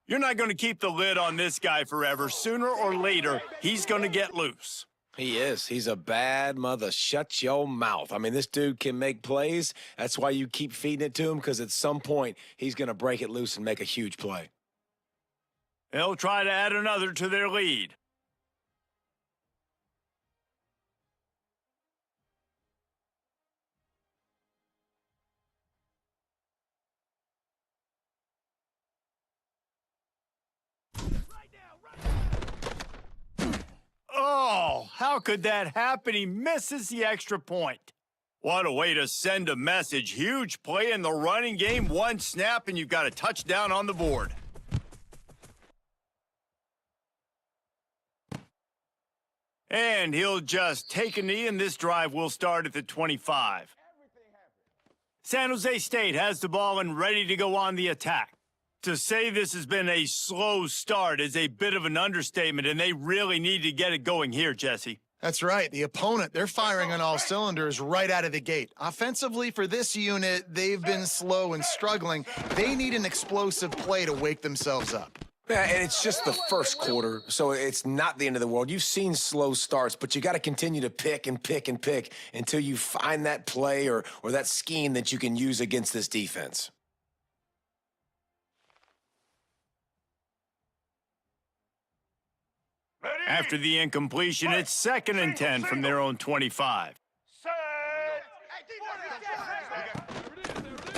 You're not going to keep the lid on this guy forever. Sooner or later, he's going to get loose.
He is. He's a bad mother. Shut your mouth. I mean, this dude can make plays. That's why you keep feeding it to him, because at some point, he's going to break it loose and make a huge play.
They'll try to add another to their lead. Oh, how could that happen? He misses the extra point. What a way to send a message. Huge play in the running game. 1 snap, and you've got a touchdown on the board. And he'll just take a knee, and this drive will start at the 25. San Jose State has the ball and ready to go on the attack. To say this has been a slow start is a bit of an understatement, and they really need to get it going here, Jesse.
That's right. The opponent, they're firing on all cylinders right out of the gate. Offensively, for this unit, they've been slow and struggling. They need an explosive play to wake themselves up.
Yeah, and it's just the first quarter, so it's not the end of the world. You've seen slow starts, but you got to continue to pick and pick and pick until you find that play or that scheme that you can use against this defense.
After the incompletion, it's 2nd and 10 from their own 25.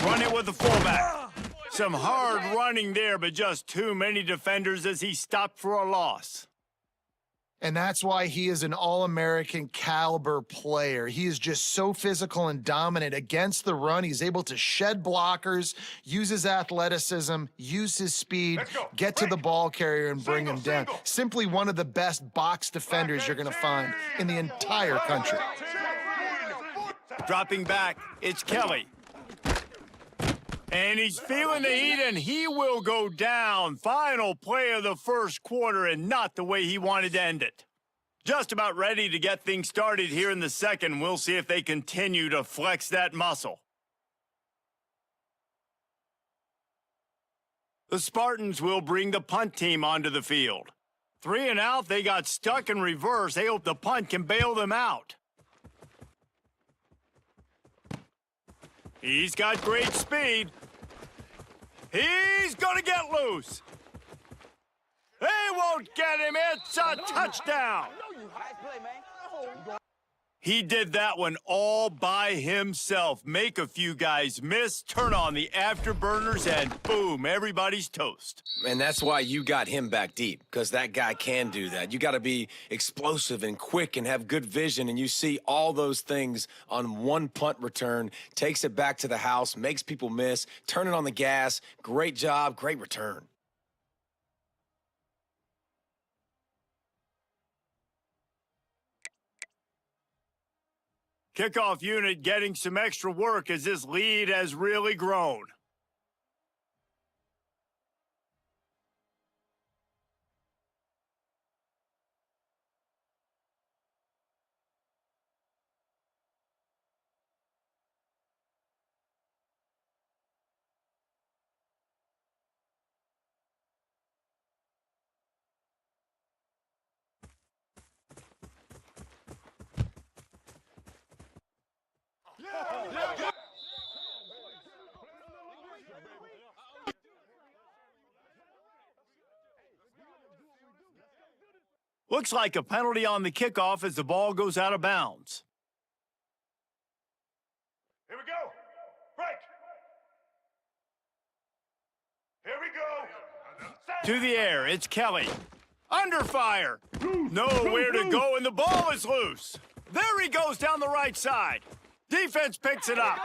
Run it with the fullback. Some hard running there, but just too many defenders as he stopped for a loss.
And that's why he is an All-American caliber player. He is just so physical and dominant against the run. He's able to shed blockers, use his athleticism, use his speed, get to the ball carrier and bring him down. Simply one of the best box defenders you're going to find in the entire country.
Dropping back, it's Kelly. And he's feeling the heat, and he will go down. Final play of the first quarter, and not the way he wanted to end it. Just about ready to get things started here in the second. We'll see if they continue to flex that muscle. The Spartans will bring the punt team onto the field. 3 and out, they got stuck in reverse. They hope the punt can bail them out. He's got great speed. He's gonna get loose. They won't get him. It's a touchdown. He did that one all by himself. Make a few guys miss, turn on the afterburners, and boom, everybody's toast.
And that's why you got him back deep, because that guy can do that. You got to be explosive and quick and have good vision, and you see all those things on one punt return, takes it back to the house, makes people miss, turning on the gas. Great job, great return.
Kickoff unit getting some extra work as this lead has really grown. Looks like a penalty on the kickoff as the ball goes out of bounds.
Here we go. Break. Here we go.
To the air, it's Kelly. Under fire. Nowhere to go, and the ball is loose. There he goes down the right side. Defense picks it up.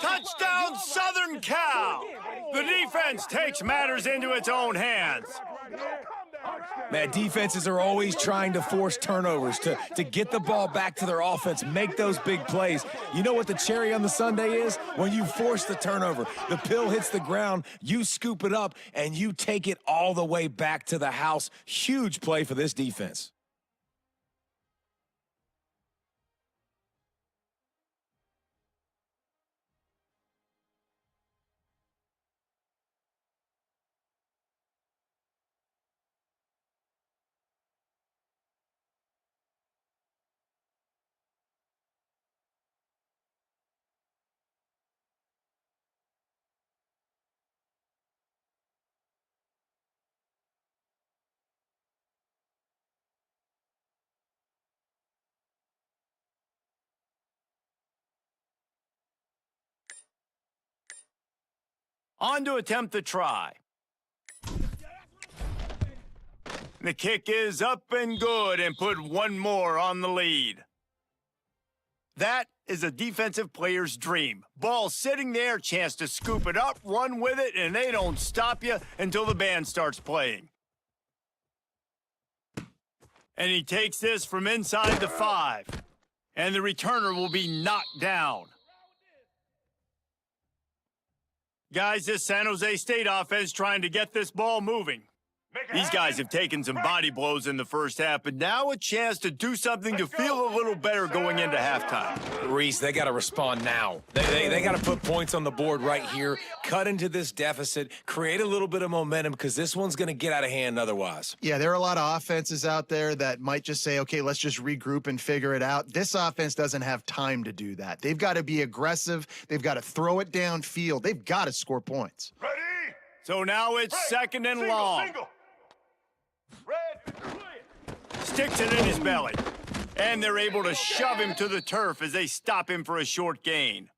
Touchdown, Southern Cal. The defense takes matters into its own hands.
Man, defenses are always trying to force turnovers to get the ball back to their offense, make those big plays. You know what the cherry on the sundae is? When you force the turnover, the pill hits the ground, you scoop it up, and you take it all the way back to the house. Huge play for this defense.
On to attempt the try. The kick is up and good and put one more on the lead. That is a defensive player's dream. Ball sitting there, chance to scoop it up, run with it, and they don't stop you until the band starts playing. And he takes this from inside the 5. And the returner will be knocked down. Guys, this San Jose State offense trying to get this ball moving. These guys have taken some body blows in the first half, but now a chance to do something to feel a little better going into halftime.
Reese, they got to respond now. They got to put points on the board right here, cut into this deficit, create a little bit of momentum, because this one's going to get out of hand otherwise.
Yeah, there are a lot of offenses out there that might just say, okay, let's just regroup and figure it out. This offense doesn't have time to do that. They've got to be aggressive. They've got to throw it downfield. They've got to score points.
Ready?
So now it's second and long.
Single. Red.
Sticks it in his belly. And they're able to shove him to the turf as they stop him for a short gain.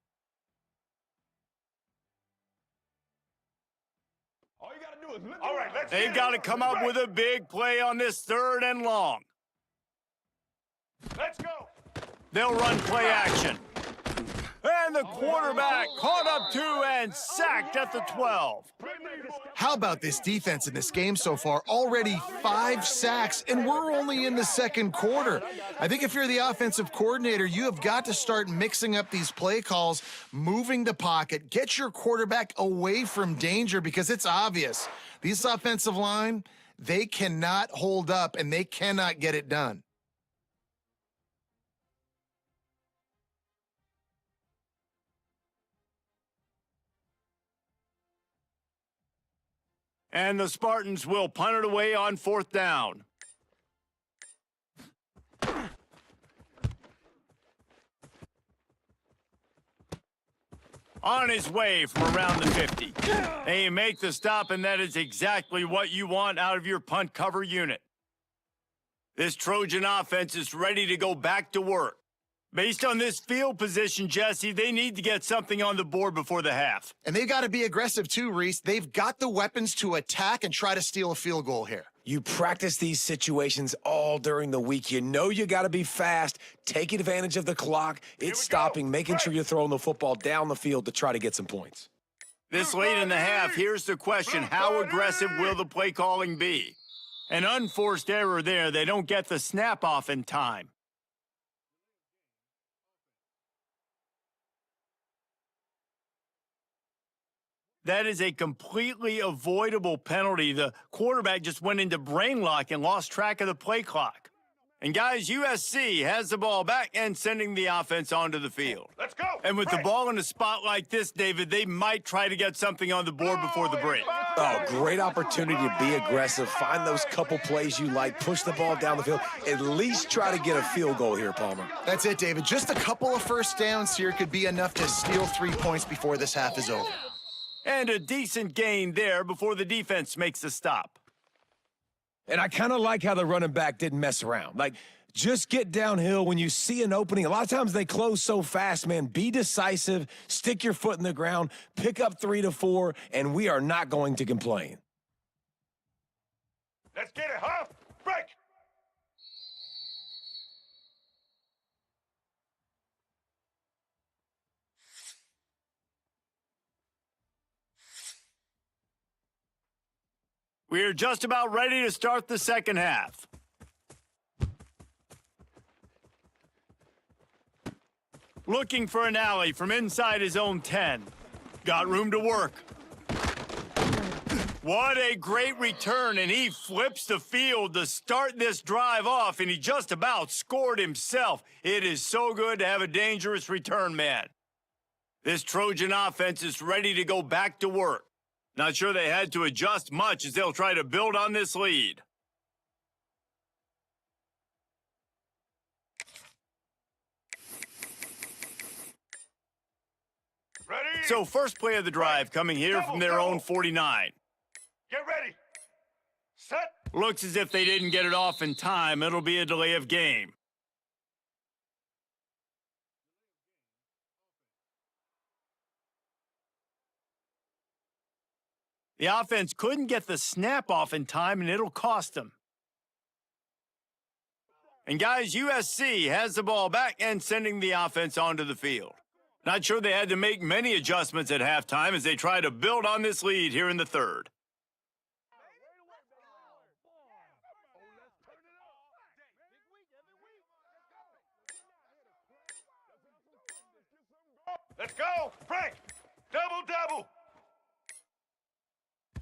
All you gotta do is lift. All right, let's
They've got to come up with a big play on this third and long.
Let's go.
They'll run play action. And the quarterback caught up to and sacked at the 12.
How about this defense in this game so far? Already 5 sacks, and we're only in the second quarter. I think if you're the offensive coordinator, you have got to start mixing up these play calls, moving the pocket, get your quarterback away from danger, because it's obvious. These offensive line, they cannot hold up, and they cannot get it done.
And the Spartans will punt it away on 4th down. On his way from around the 50. They make the stop, and that is exactly what you want out of your punt cover unit. This Trojan offense is ready to go back to work. Based on this field position, Jesse, they need to get something on the board before the half.
And they've got to be aggressive too, Reese. They've got the weapons to attack and try to steal a field goal here.
You practice these situations all during the week. You know you got to be fast, take advantage of the clock. It's stopping, making sure you're throwing the football down the field to try to get some points.
This late in the half, here's the question. How aggressive will the play calling be? An unforced error there. They don't get the snap off in time. That is a completely avoidable penalty. The quarterback just went into brain lock and lost track of the play clock. And guys, USC has the ball back and sending the offense onto the field.
Let's go.
And with the ball in a spot like this, David, they might try to get something on the board before the break.
Oh, great opportunity to be aggressive. Find those couple plays you like. Push the ball down the field. At least try to get a field goal here, Palmer.
That's it, David. Just a couple of first downs here could be enough to steal 3 points before this half is over.
And a decent gain there before the defense makes a stop.
And I kind of like how the running back didn't mess around. Like, just get downhill when you see an opening. A lot of times they close so fast, man. Be decisive, stick your foot in the ground, pick up 3 to 4, and we are not going to complain.
Let's get it, huh? Break.
We're just about ready to start the second half. Looking for an alley from inside his own 10. Got room to work. What a great return, and he flips the field to start this drive off, and he just about scored himself. It is so good to have a dangerous return man. This Trojan offense is ready to go back to work. Not sure they had to adjust much as they'll try to build on this lead.
Ready?
So first play of the drive coming here from their own 49.
Get ready. Set.
Looks as if they didn't get it off in time. It'll be a delay of game. The offense couldn't get the snap off in time, and it'll cost them. And guys, USC has the ball back and sending the offense onto the field. Not sure they had to make many adjustments at halftime as they try to build on this lead here in the third.
Let's go. Break. Double.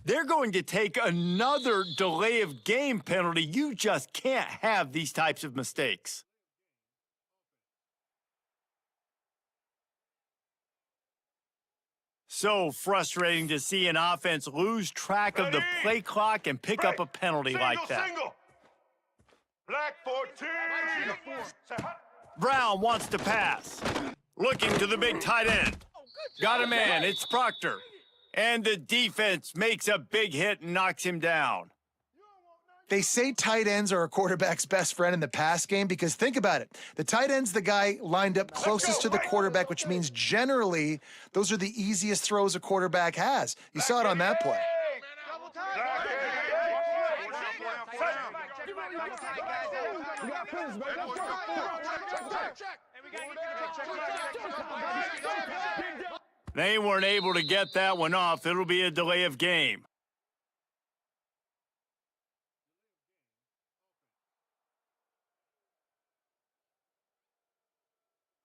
They're going to take another delay of game penalty. You just can't have these types of mistakes. So frustrating to see an offense lose track of the play clock and pick up a penalty like that.
Single. Black 14.
Brown wants to pass. Looking to the big tight end. Got a man, it's Proctor. And the defense makes a big hit and knocks him down.
They say tight ends are a quarterback's best friend in the pass game because think about it. The tight end's the guy lined up closest to the quarterback, which means generally those are the easiest throws a quarterback has. You saw it on that play.
They weren't able to get that one off. It'll be a delay of game.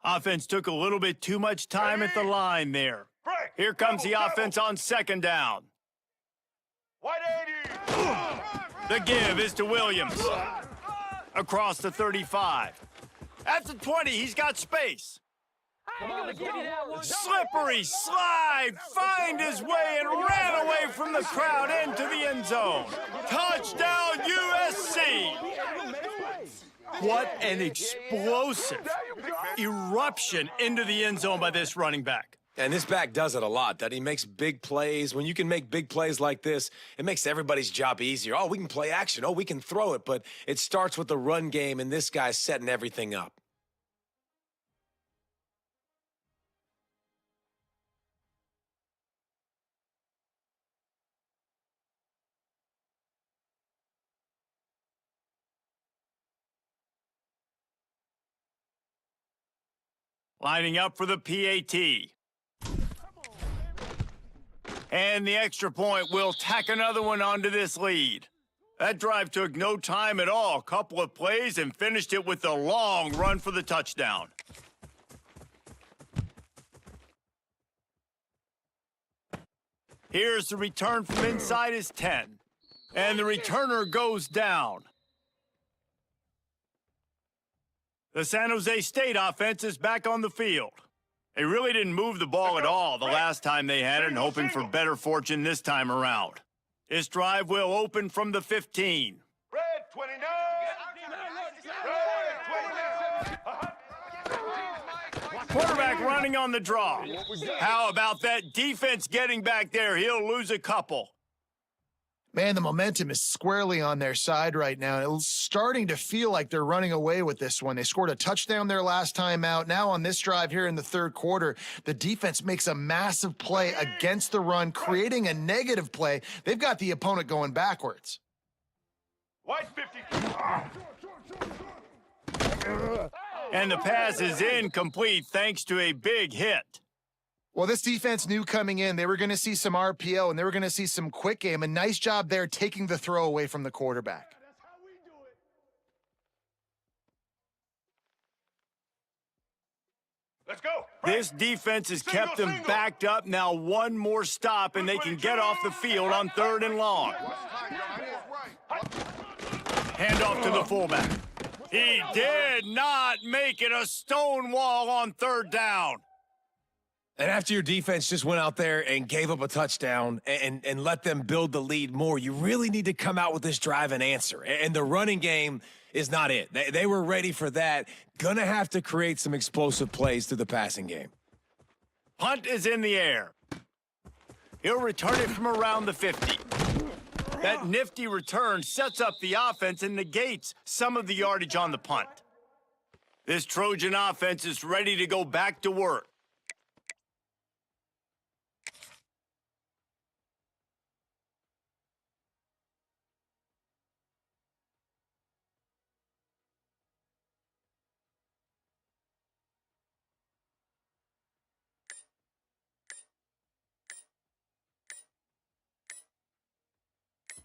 Offense took a little bit too much time at the line there. Here comes the offense on second down.
180.
The give is to Williams. Across the 35. At the 20, he's got space.
Come on, give me that one.
Slippery slide, find his way and ran away from the crowd into the end zone. Touchdown USC! What an explosive eruption into the end zone by this running back.
And this back does it a lot, that he makes big plays. When you can make big plays like this, it makes everybody's job easier. Oh, we can play action. Oh, we can throw it. But it starts with the run game, and this guy's setting everything up.
Lining up for the PAT. And the extra point will tack another one onto this lead. That drive took no time at all. Couple of plays and finished it with a long run for the touchdown. Here's the return from inside his 10. And the returner goes down. The San Jose State offense is back on the field. They really didn't move the ball at all the last time they had it, and hoping for better fortune this time around. This drive will open from the 15.
Red 29. Red 29.
Quarterback running on the draw. How about that defense getting back there? He'll lose a couple.
Man, the momentum is squarely on their side right now. It's starting to feel like they're running away with this one. They scored a touchdown their last time out. Now on this drive here in the third quarter, the defense makes a massive play against the run, creating a negative play. They've got the opponent going backwards.
White 50.
And the pass is incomplete thanks to a big hit.
Well, this defense knew coming in they were going to see some RPO and they were going to see some quick game. A nice job there taking the throw away from the quarterback.
Let's go.
This defense has kept them backed up. Now one more stop and they can get off the field on 3rd and long. Handoff to the fullback. He did not make it a stone wall on 3rd down.
And after your defense just went out there and gave up a touchdown and let them build the lead more, you really need to come out with this drive and answer. And the running game is not it. They were ready for that. Gonna have to create some explosive plays through the passing game.
Punt is in the air. He'll return it from around the 50. That nifty return sets up the offense and negates some of the yardage on the punt. This Trojan offense is ready to go back to work.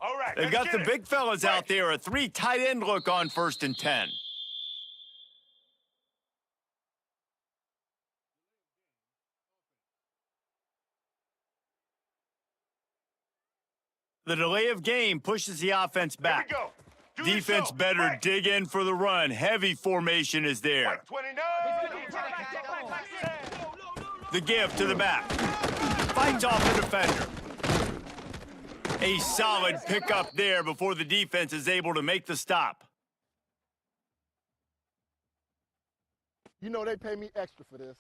All right.
They've
let's
got the
get it.
big fellas out there, a 3 tight end look on 1st and 10. The delay of game pushes the offense
Here
back.
we go. Do
Defense
yourself.
better
Right.
dig in for the run. Heavy formation is there.
White 29.
The give to the back. Fights off the defender. A solid pickup there before the defense is able to make the stop.
You know they pay me extra for this.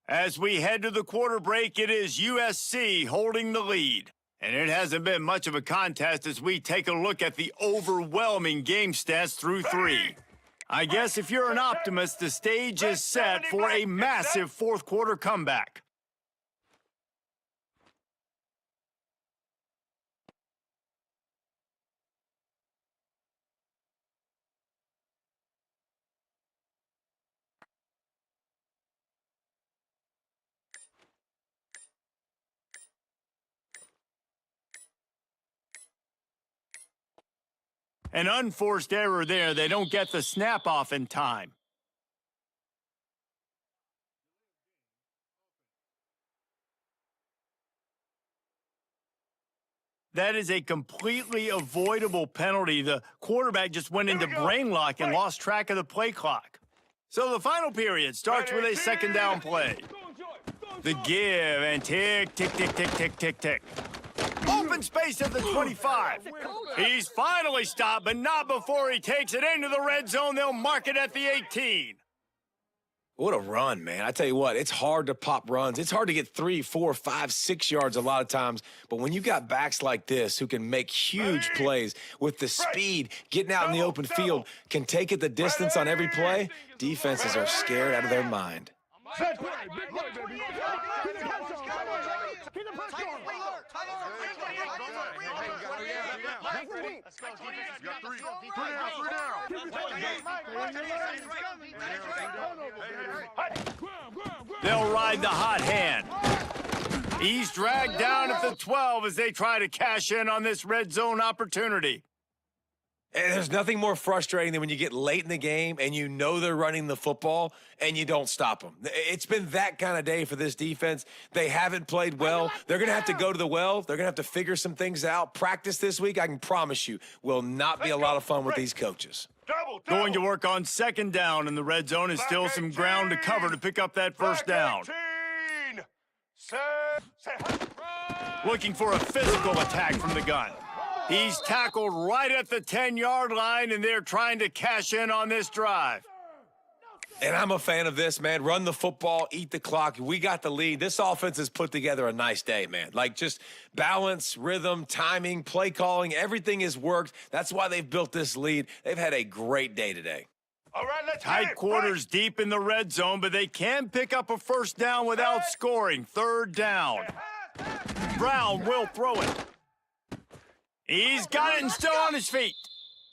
As we head to the quarter break, it is USC holding the lead. And it hasn't been much of a contest as we take a look at the overwhelming game stats through 3. I guess if you're an optimist, the stage is set for a massive 4th quarter comeback. An unforced error there. They don't get the snap off in time. That is a completely avoidable penalty. The quarterback just went into brain lock and lost track of the play clock. So the final period starts with a second down play. The give and tick, tick, tick, tick, tick, tick, tick. Open space at the 25. He's finally stopped, but not before he takes it into the red zone. They'll mark it at the 18.
What a run, man. I tell you what, it's hard to pop runs. It's hard to get 3, 4, 5, 6 yards a lot of times. But when you got backs like this who can make huge plays with the speed, getting out in the open field, can take it the distance on every play, defenses are scared out of their mind.
Set play. Big play, baby. Keep the pressure on. Keep the pressure on.
They'll ride the hot hand. He's dragged down at the 12 as they try to cash in on this red zone opportunity.
And there's nothing more frustrating than when you get late in the game and you know they're running the football and you don't stop them. It's been that kind of day for this defense. They haven't played well. They're going to have to go to the well. They're going to have to figure some things out. Practice this week, I can promise you, will not be a lot of fun with these coaches.
Going to work on second down in the red zone is still some ground to cover to pick up that first down. Looking for a physical attack from the gun. He's tackled right at the 10-yard line, and they're trying to cash in on this drive.
And I'm a fan of this, man. Run the football, eat the clock. We got the lead. This offense has put together a nice day, man. Like, just balance, rhythm, timing, play calling, everything has worked. That's why they've built this lead. They've had a great day today.
All right, let's
Tight quarters deep in the red zone, but they can pick up a first down without scoring. Third down. Brown will throw it. He's got it and still on his feet.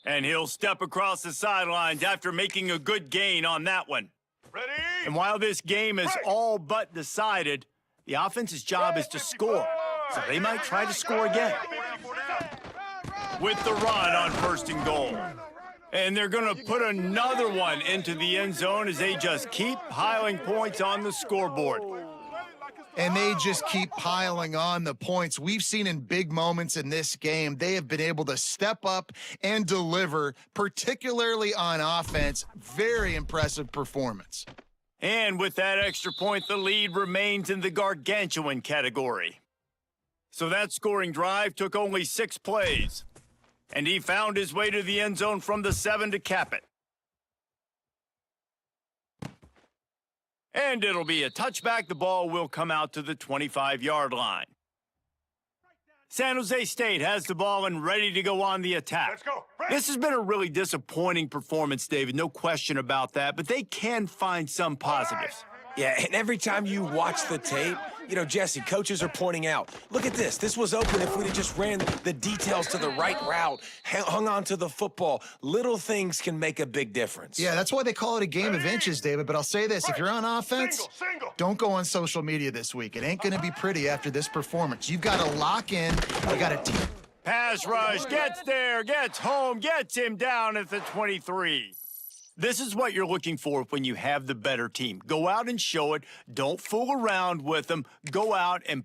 And he'll step across the sidelines after making a good gain on that one.
Ready?
And while this game is all but decided, the offense's job is to score. So they might try to score again. With the run on first and goal. And they're going to put another one into the end zone as they just keep piling points on the scoreboard.
And they just keep piling on the points. We've seen in big moments in this game, they have been able to step up and deliver, particularly on offense. Very impressive performance.
And with that extra point, the lead remains in the gargantuan category. So that scoring drive took only 6 plays. And he found his way to the end zone from the 7 to cap it. And it'll be a touchback. The ball will come out to the 25-yard line. San Jose State has the ball and ready to go on the attack.
Let's go.
This has been a really disappointing performance, David. No question about that. But they can find some positives.
Yeah, and every time you watch the tape, you know, Jesse, coaches are pointing out, look at this. This was open if we'd have just ran the details to the right route, hung on to the football. Little things can make a big difference.
Yeah, that's why they call it a game of inches, David. But I'll say this, if you're on offense, don't go on social media this week. It ain't going to be pretty after this performance. You've got to lock in. You got to team.
Pass rush, gets there, gets home, gets him down at the 23. This is what you're looking for when you have the better team. Go out and show it. Don't fool around with them. Go out and